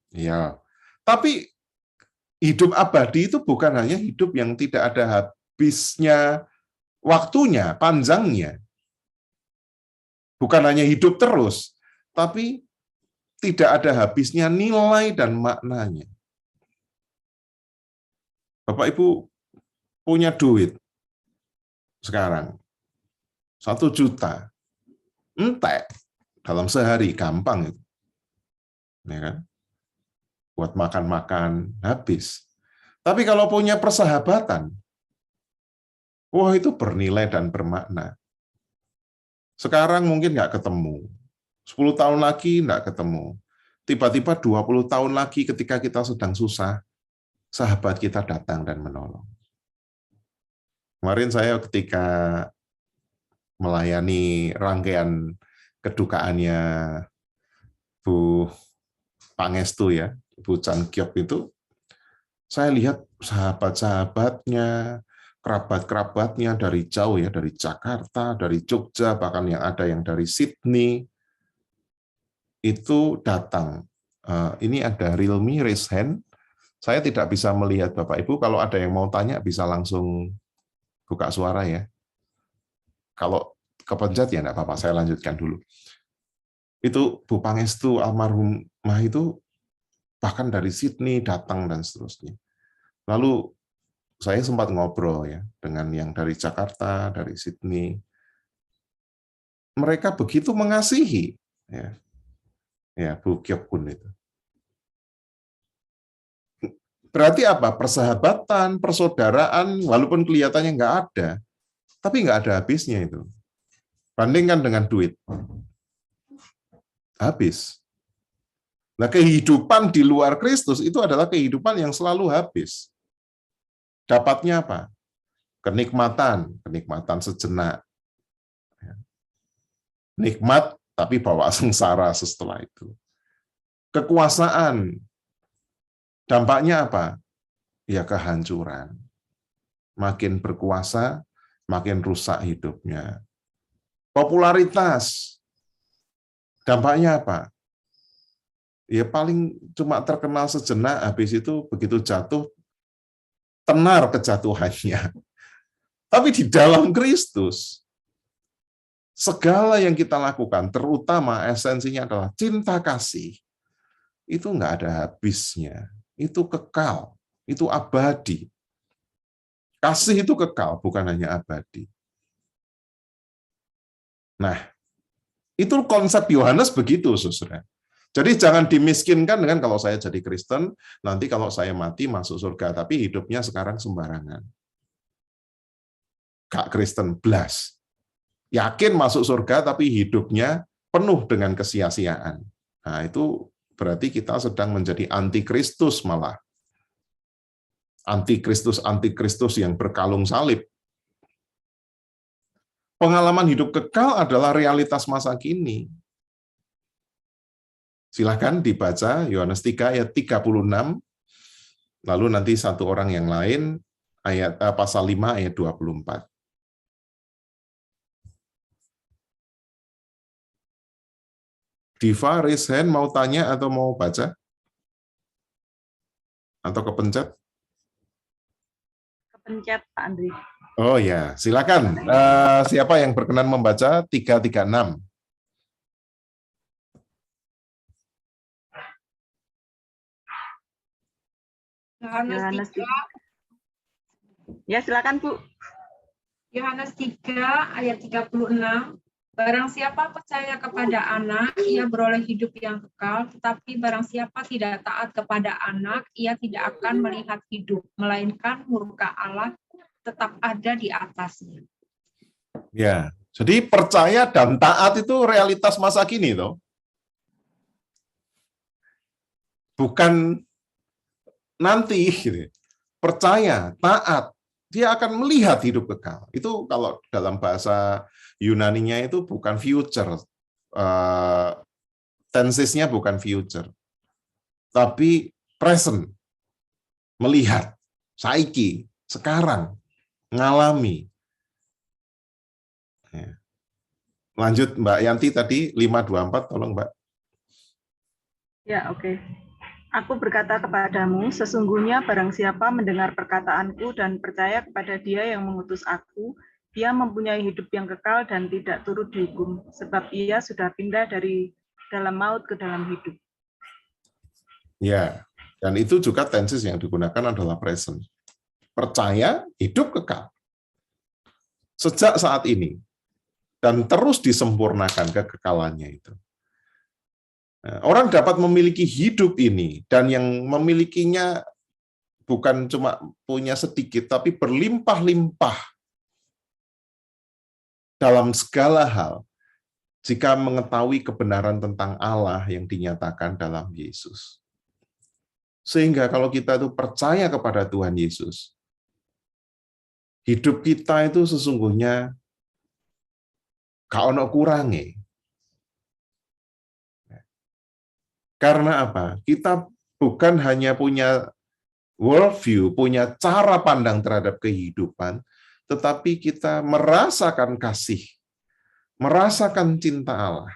Ya. Tapi hidup abadi itu bukan hanya hidup yang tidak ada habisnya waktunya, panjangnya. Bukan hanya hidup terus, tapi tidak ada habisnya nilai dan maknanya. Bapak Ibu punya duit sekarang 1 juta, entek dalam sehari gampang itu, ya kan? Buat makan-makan habis. Tapi kalau punya persahabatan, wah itu bernilai dan bermakna. Sekarang mungkin nggak ketemu, 10 tahun lagi nggak ketemu. Tiba-tiba 20 tahun lagi ketika kita sedang susah, sahabat kita datang dan menolong. Kemarin saya ketika melayani rangkaian kedukaannya Bu Pangestu ya, Bu Chan Kyop itu, saya lihat sahabat-sahabatnya, kerabat-kerabatnya dari jauh ya, dari Jakarta, dari Jogja, bahkan yang ada yang dari Sydney, itu datang. Ini ada Realme, raise hand. Saya tidak bisa melihat Bapak Ibu, kalau ada yang mau tanya bisa langsung buka suara ya. Kalau kepencet ya enggak apa-apa, saya lanjutkan dulu. Itu Bu Pangestu almarhumah itu bahkan dari Sydney datang dan seterusnya. Lalu saya sempat ngobrol ya dengan yang dari Jakarta, dari Sydney. Mereka begitu mengasihi ya. Ya, Bu Kyok Kun itu. Berarti apa? Persahabatan, persaudaraan, walaupun kelihatannya nggak ada, tapi nggak ada habisnya itu. Bandingkan dengan duit. Habis. Nah, kehidupan di luar Kristus itu adalah kehidupan yang selalu habis. Dapatnya apa? kenikmatan sejenak. Nikmat, tapi bawa sengsara setelah itu. Kekuasaan, dampaknya apa? Ya kehancuran. Makin berkuasa, makin rusak hidupnya. Popularitas, dampaknya apa? Ya paling cuma terkenal sejenak, habis itu begitu jatuh, tenar kejatuhannya. Tapi di dalam Kristus, segala yang kita lakukan, terutama esensinya adalah cinta kasih, itu nggak ada habisnya. Itu kekal, itu abadi. Kasih itu kekal, bukan hanya abadi. Nah, itu konsep Yohanes begitu, saudara. Jadi jangan dimiskinkan dengan kalau saya jadi Kristen, nanti kalau saya mati masuk surga, tapi hidupnya sekarang sembarangan. Gak Kristen blas. Yakin masuk surga, tapi hidupnya penuh dengan kesia-siaan. Nah, itu berarti kita sedang menjadi antikristus malah. Antikristus yang berkalung salib. Pengalaman hidup kekal adalah realitas masa kini. Silahkan dibaca Yohanes 3 ayat 36, lalu nanti satu orang yang lain, pasal 5 ayat 24. Diva, raise hand, mau tanya atau mau baca? Atau kepencet? Kepencet, Pak Andri. Oh ya, silakan. Siapa yang berkenan membaca 336? Yohanes 3. Ya, silakan, Bu. Yohanes 3 ayat 36. Barang siapa percaya kepada anak, ia beroleh hidup yang kekal, tetapi barang siapa tidak taat kepada anak, ia tidak akan melihat hidup, melainkan murka Allah tetap ada di atasnya. Ya, jadi percaya dan taat itu realitas masa kini, toh. Bukan nanti, gitu. Percaya, taat, dia akan melihat hidup kekal. Itu kalau dalam bahasa Yunaninya itu bukan future, tensesnya bukan future, tapi present, melihat, saiki, sekarang, ngalami. Ya. Lanjut Mbak Yanti tadi 524, tolong Mbak. Ya, oke. Aku berkata kepadamu, sesungguhnya barang siapa mendengar perkataanku dan percaya kepada Dia yang mengutus aku, Dia mempunyai hidup yang kekal dan tidak turut dihukum, sebab ia sudah pindah dari dalam maut ke dalam hidup. Ya, dan itu juga tenses yang digunakan adalah present. Percaya, hidup kekal. Sejak saat ini, dan terus disempurnakan kekekalannya itu. Nah, orang dapat memiliki hidup ini, dan yang memilikinya bukan cuma punya sedikit, tapi berlimpah-limpah dalam segala hal, jika mengetahui kebenaran tentang Allah yang dinyatakan dalam Yesus. Sehingga kalau kita itu percaya kepada Tuhan Yesus, hidup kita itu sesungguhnya gak ono kurange. Karena apa? Kita bukan hanya punya worldview, punya cara pandang terhadap kehidupan, tetapi kita merasakan kasih, merasakan cinta Allah.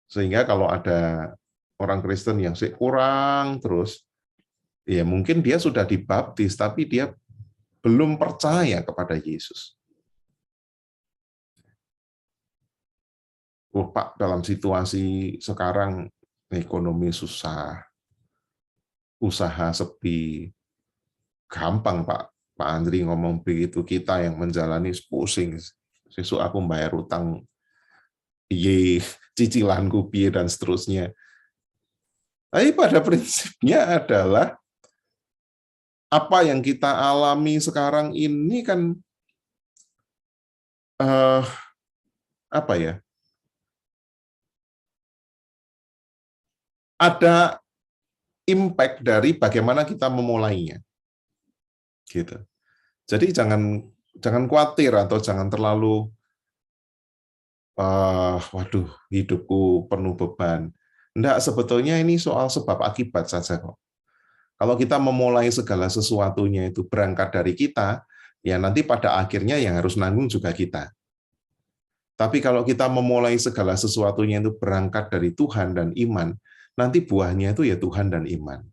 Sehingga kalau ada orang Kristen yang kurang terus, ya mungkin dia sudah dibaptis, tapi dia belum percaya kepada Yesus. Pak, dalam situasi sekarang ekonomi susah, usaha sepi, gampang Pak Andri ngomong begitu, kita yang menjalani pusing, sesuk aku bayar utang, piye, cicilanku piye, dan seterusnya. Tapi pada prinsipnya adalah apa yang kita alami sekarang ini kan apa ya? Ada impact dari bagaimana kita memulainya. Gitu. Jadi jangan khawatir atau jangan terlalu waduh, hidupku penuh beban. Enggak, sebetulnya ini soal sebab akibat saja kok. Kalau kita memulai segala sesuatunya itu berangkat dari kita, ya nanti pada akhirnya yang harus nanggung juga kita. Tapi kalau kita memulai segala sesuatunya itu berangkat dari Tuhan dan iman, nanti buahnya itu ya Tuhan dan iman.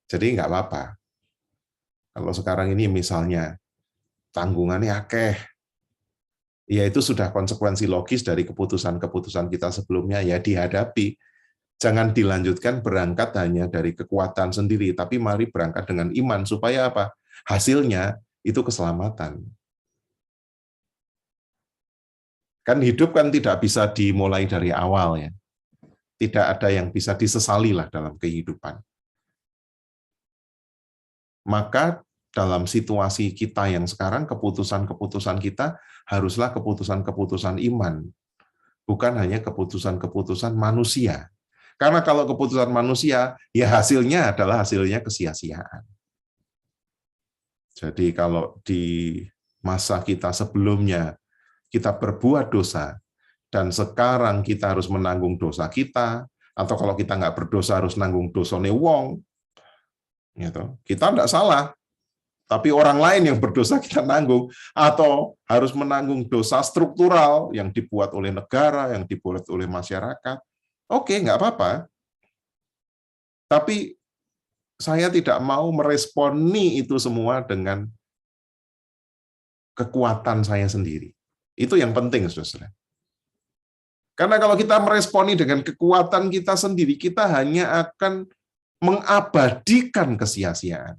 Jadi nggak apa-apa. Kalau sekarang ini misalnya tanggungannya akeh, ya itu sudah konsekuensi logis dari keputusan-keputusan kita sebelumnya, ya dihadapi. Jangan dilanjutkan berangkat hanya dari kekuatan sendiri, tapi mari berangkat dengan iman, supaya apa? Hasilnya itu keselamatan. Kan hidup kan tidak bisa dimulai dari awal ya. Tidak ada yang bisa disesali lah dalam kehidupan. Maka dalam situasi kita yang sekarang, keputusan-keputusan kita haruslah keputusan-keputusan iman, bukan hanya keputusan-keputusan manusia. Karena kalau keputusan manusia, ya hasilnya adalah hasilnya kesia-siaan. Jadi kalau di masa kita sebelumnya, kita berbuat dosa, dan sekarang kita harus menanggung dosa kita, atau kalau kita nggak berdosa harus nanggung dosane wong, gitu. Kita nggak salah, tapi orang lain yang berdosa kita nanggung, atau harus menanggung dosa struktural yang dibuat oleh negara, yang dibuat oleh masyarakat. Oke, nggak apa-apa. Tapi saya tidak mau meresponi itu semua dengan kekuatan saya sendiri. Itu yang penting, saudara. Karena kalau kita meresponi dengan kekuatan kita sendiri, kita hanya akan mengabadikan kesia-siaan.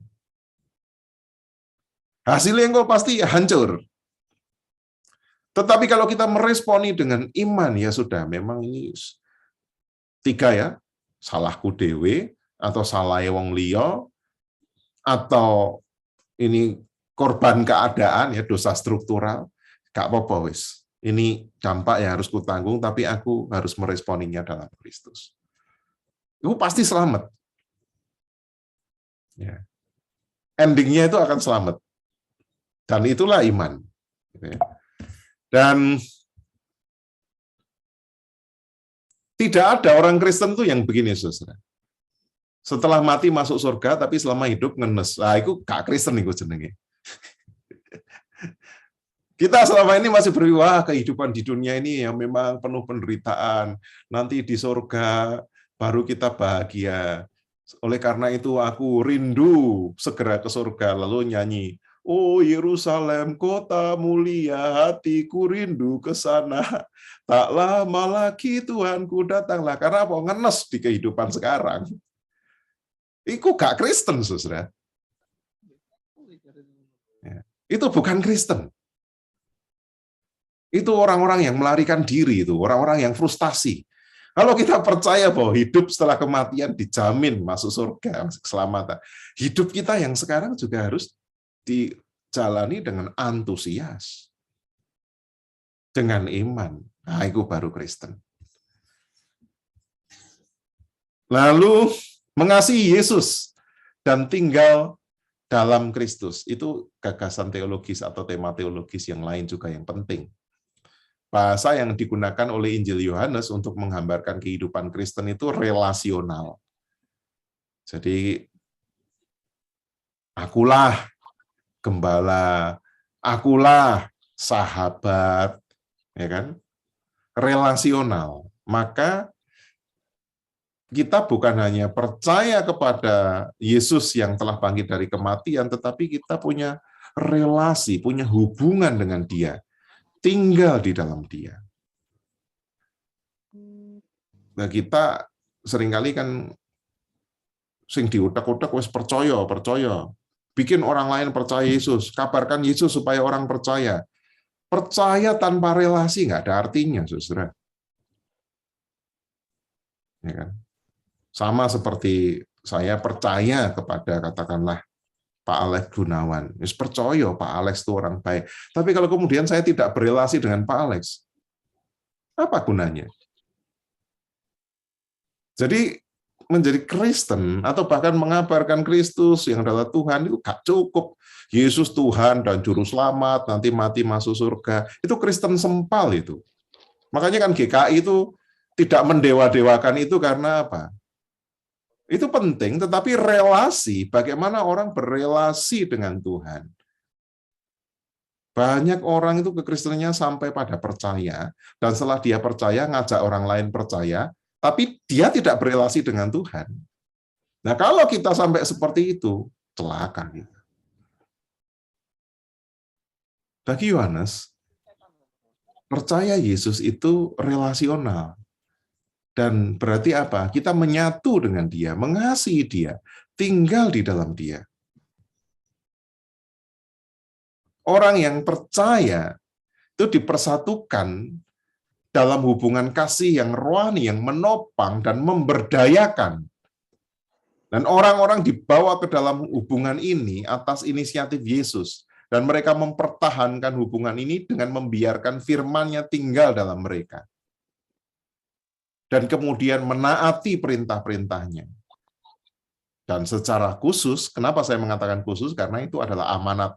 Hasilnya kok pasti hancur. Tetapi kalau kita meresponi dengan iman, ya sudah, memang ini 3 ya, salahku dewe, atau salah wong liya, atau ini korban keadaan, ya dosa struktural, gak apa-apa wis. Ini dampak yang harus kutanggung, tapi aku harus meresponinya dalam Kristus. Itu pasti selamat. Ya. Endingnya itu akan selamat. Dan itulah iman. Dan tidak ada orang Kristen tuh yang begini, saudara. Setelah mati masuk surga, tapi selama hidup ngenes. Nah, itu gak Kristen itu jenenge. Kita selama ini masih berwah kehidupan di dunia ini yang memang penuh penderitaan. Nanti di surga baru kita bahagia. Oleh karena itu aku rindu segera ke surga. Lalu nyanyi, oh Yerusalem kota mulia, hatiku rindu ke sana. Tak lama lagi Tuhanku datanglah. Karena apa? Ngenes di kehidupan sekarang. Itu gak Kristen, saudara. Ya. Itu bukan Kristen. Itu orang-orang yang melarikan diri, itu orang-orang yang frustasi. Kalau kita percaya bahwa hidup setelah kematian dijamin masuk surga, keselamatan, hidup kita yang sekarang juga harus dijalani dengan antusias, dengan iman. Nah, itu baru Kristen. Lalu mengasihi Yesus dan tinggal dalam Kristus. Itu gagasan teologis atau tema teologis yang lain juga yang penting. Bahasa yang digunakan oleh Injil Yohanes untuk menggambarkan kehidupan Kristen itu relasional. Jadi, akulah gembala, akulah sahabat, ya kan? Relasional. Maka kita bukan hanya percaya kepada Yesus yang telah bangkit dari kematian, tetapi kita punya relasi, punya hubungan dengan Dia. Tinggal di dalam Dia. Nah, kita seringkali kan sing diutak-utak wis percaya. Bikin orang lain percaya Yesus, kabarkan Yesus supaya orang percaya. Percaya tanpa relasi nggak ada artinya, saudara. Ya kan? Sama seperti saya percaya kepada katakanlah Pak Alex Gunawan. Wis percaya Pak Alex itu orang baik. Tapi kalau kemudian saya tidak berelasi dengan Pak Alex, apa gunanya? Jadi menjadi Kristen atau bahkan mengabarkan Kristus yang adalah Tuhan itu gak cukup. Yesus Tuhan dan Juru Selamat, nanti mati masuk surga. Itu Kristen sempal itu. Makanya kan GKI itu tidak mendewa-dewakan itu karena apa? Itu penting, tetapi relasi, bagaimana orang berelasi dengan Tuhan. Banyak orang itu kekristenannya sampai pada percaya, dan setelah dia percaya, ngajak orang lain percaya, tapi dia tidak berelasi dengan Tuhan. Nah, kalau kita sampai seperti itu, celaka kita. Bagi Yohanes, percaya Yesus itu relasional. Dan berarti apa? Kita menyatu dengan dia, mengasihi dia, tinggal di dalam dia. Orang yang percaya itu dipersatukan dalam hubungan kasih yang rohani, yang menopang dan memberdayakan. Dan orang-orang dibawa ke dalam hubungan ini atas inisiatif Yesus. Dan mereka mempertahankan hubungan ini dengan membiarkan firman-Nya tinggal dalam mereka. Dan kemudian menaati perintah-perintahnya. Dan secara khusus, kenapa saya mengatakan khusus? Karena itu adalah amanat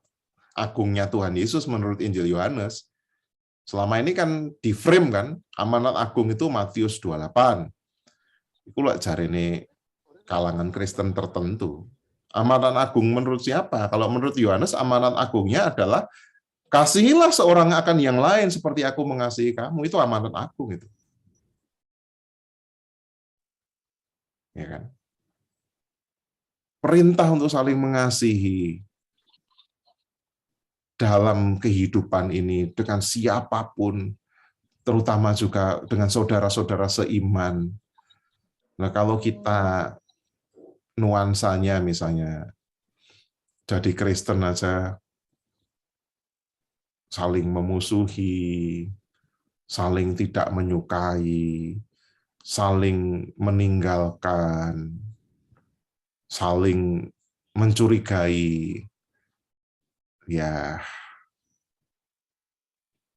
agungnya Tuhan Yesus menurut Injil Yohanes. Selama ini kan di-frame kan, amanat agung itu Matius 28. Itu lah jarene kalangan Kristen tertentu. Amanat agung menurut siapa? Kalau menurut Yohanes, amanat agungnya adalah kasihilah seorang akan yang lain seperti aku mengasihi kamu. Itu amanat agung itu. Ya kan? Perintah untuk saling mengasihi dalam kehidupan ini dengan siapapun, terutama juga dengan saudara-saudara seiman. Nah, kalau kita nuansanya misalnya jadi Kristen aja saling memusuhi, saling tidak menyukai, saling meninggalkan, saling mencurigai, ya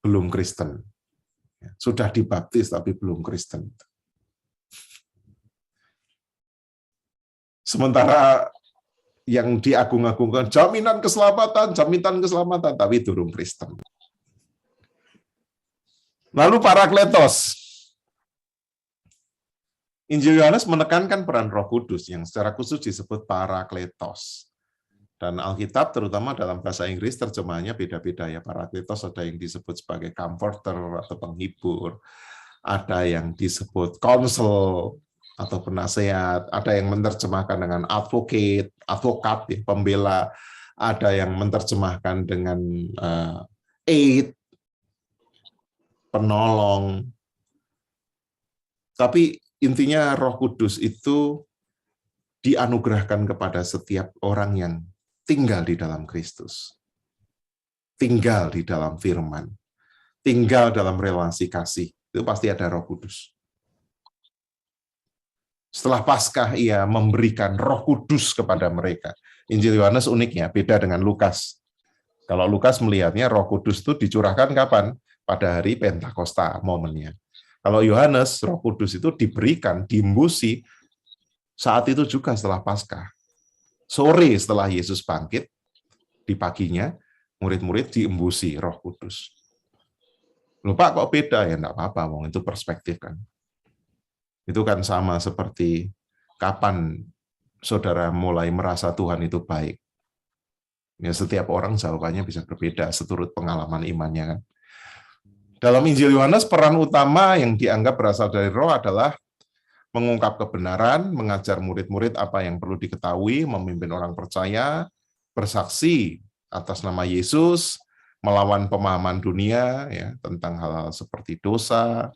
belum Kristen. Sudah dibaptis tapi belum Kristen. Sementara yang diagung-agungkan jaminan keselamatan, tapi belum Kristen. Lalu Parakletos. Injil Yohanes menekankan peran Roh Kudus yang secara khusus disebut Parakletos. Dan Alkitab terutama dalam bahasa Inggris terjemahannya beda-beda ya. Parakletos ada yang disebut sebagai comforter atau penghibur, ada yang disebut counsel atau penasehat, ada yang menerjemahkan dengan advokat ya, pembela, ada yang menerjemahkan dengan aid, penolong. Tapi intinya Roh Kudus itu dianugerahkan kepada setiap orang yang tinggal di dalam Kristus, tinggal di dalam firman, tinggal dalam relasi kasih, itu pasti ada Roh Kudus. Setelah Paskah, ia memberikan Roh Kudus kepada mereka. Injil Yohanes uniknya, beda dengan Lukas. Kalau Lukas melihatnya Roh Kudus itu dicurahkan kapan? Pada hari Pentakosta, momennya. Kalau Yohanes, Roh Kudus itu diberikan, diimbusi, saat itu juga setelah Paskah. Sore setelah Yesus bangkit, di paginya, murid-murid diembusi Roh Kudus. Loh Pak, kok beda? Ya enggak apa-apa, itu perspektif kan. Itu kan sama seperti kapan saudara mulai merasa Tuhan itu baik. Ya, setiap orang jawabannya bisa berbeda seturut pengalaman imannya kan. Dalam Injil Yohanes, peran utama yang dianggap berasal dari Roh adalah mengungkap kebenaran, mengajar murid-murid apa yang perlu diketahui, memimpin orang percaya, bersaksi atas nama Yesus, melawan pemahaman dunia ya tentang hal-hal seperti dosa,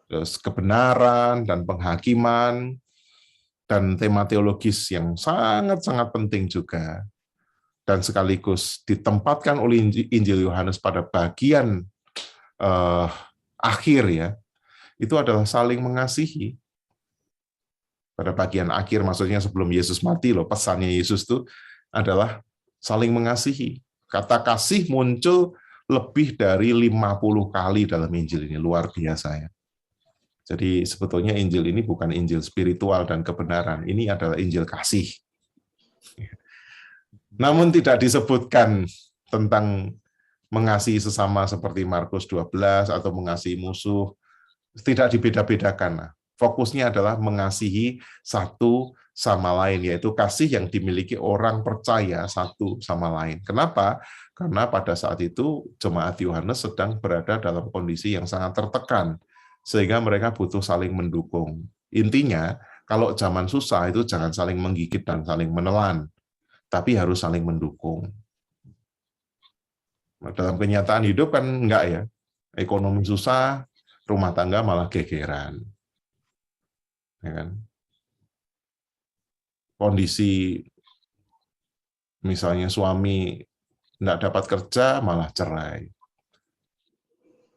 terus kebenaran dan penghakiman, dan tema teologis yang sangat-sangat penting juga. Dan sekaligus ditempatkan oleh Injil Yohanes pada bagian akhir ya, itu adalah saling mengasihi. Pada bagian akhir, maksudnya sebelum Yesus mati loh, pesannya Yesus itu adalah saling mengasihi. Kata kasih muncul lebih dari 50 kali dalam Injil ini, luar biasa ya. Jadi sebetulnya Injil ini bukan Injil spiritual dan kebenaran, ini adalah Injil kasih. Namun tidak disebutkan tentang mengasihi sesama seperti Markus 12 atau mengasihi musuh, tidak dibeda-bedakan. Fokusnya adalah mengasihi satu sama lain, yaitu kasih yang dimiliki orang percaya satu sama lain. Kenapa? Karena pada saat itu jemaat Yohanes sedang berada dalam kondisi yang sangat tertekan, sehingga mereka butuh saling mendukung. Intinya, kalau zaman susah itu jangan saling menggigit dan saling menelan, tapi harus saling mendukung. Dalam kenyataan hidup kan enggak ya, ekonomi susah, rumah tangga malah gegeran. Ya kan? Kondisi misalnya suami enggak dapat kerja malah cerai.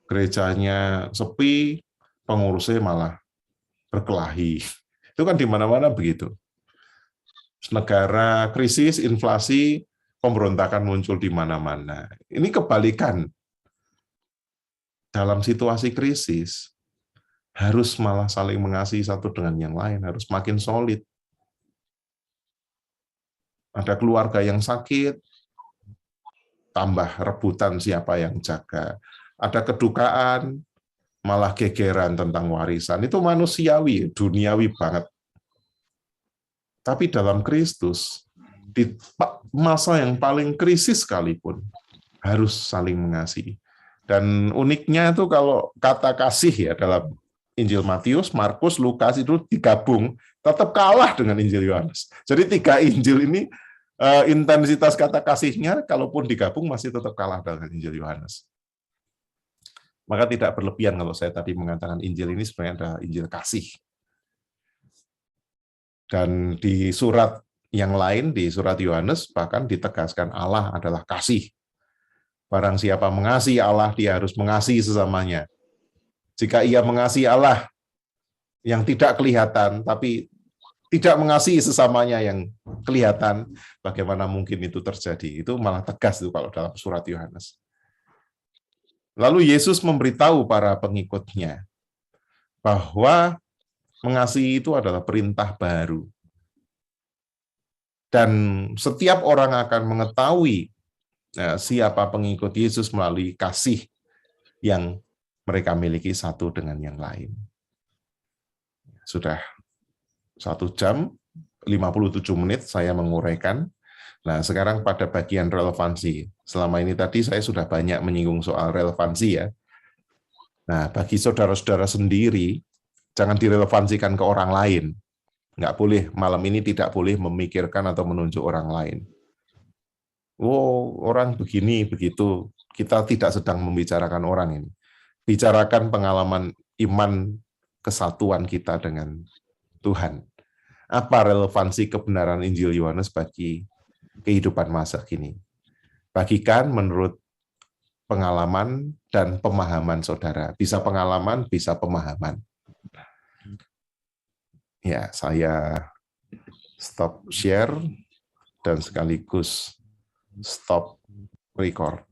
Gerejanya sepi, pengurusnya malah berkelahi. Itu kan di mana-mana begitu. Negara krisis, inflasi, pemberontakan muncul di mana-mana. Ini kebalikan. Dalam situasi krisis, harus malah saling mengasihi satu dengan yang lain, harus makin solid. Ada keluarga yang sakit, tambah rebutan siapa yang jaga. Ada kedukaan, malah gegeran tentang warisan. Itu manusiawi, duniawi banget. Tapi dalam Kristus, di masa yang paling krisis sekalipun, harus saling mengasihi. Dan uniknya itu kalau kata kasih ya dalam Injil Matius, Markus, Lukas itu digabung, tetap kalah dengan Injil Yohanes. Jadi 3 Injil ini intensitas kata kasihnya, kalaupun digabung masih tetap kalah dengan Injil Yohanes. Maka tidak berlebihan kalau saya tadi mengatakan Injil ini sebenarnya adalah Injil kasih. Dan di surat yang lain, di surat Yohanes, bahkan ditegaskan Allah adalah kasih. Barang siapa mengasihi Allah, dia harus mengasihi sesamanya. Jika ia mengasihi Allah yang tidak kelihatan, tapi tidak mengasihi sesamanya yang kelihatan, bagaimana mungkin itu terjadi? Itu malah tegas itu kalau dalam surat Yohanes. Lalu Yesus memberitahu para pengikutnya bahwa mengasihi itu adalah perintah baru. Dan setiap orang akan mengetahui siapa pengikut Yesus melalui kasih yang mereka miliki satu dengan yang lain. Sudah 1 jam 57 menit saya menguraikan. Nah, sekarang pada bagian relevansi. Selama ini tadi saya sudah banyak menyinggung soal relevansi ya. Nah, bagi saudara-saudara sendiri, jangan direlevansikan ke orang lain. Nggak boleh, malam ini tidak boleh memikirkan atau menunjuk orang lain. Oh, orang begini, begitu. Kita tidak sedang membicarakan orang ini. Bicarakan pengalaman iman kesatuan kita dengan Tuhan. Apa relevansi kebenaran Injil Yohanes bagi kehidupan masa kini? Bagikan menurut pengalaman dan pemahaman saudara. Bisa pengalaman, bisa pemahaman. Ya, saya stop share dan sekaligus stop recording.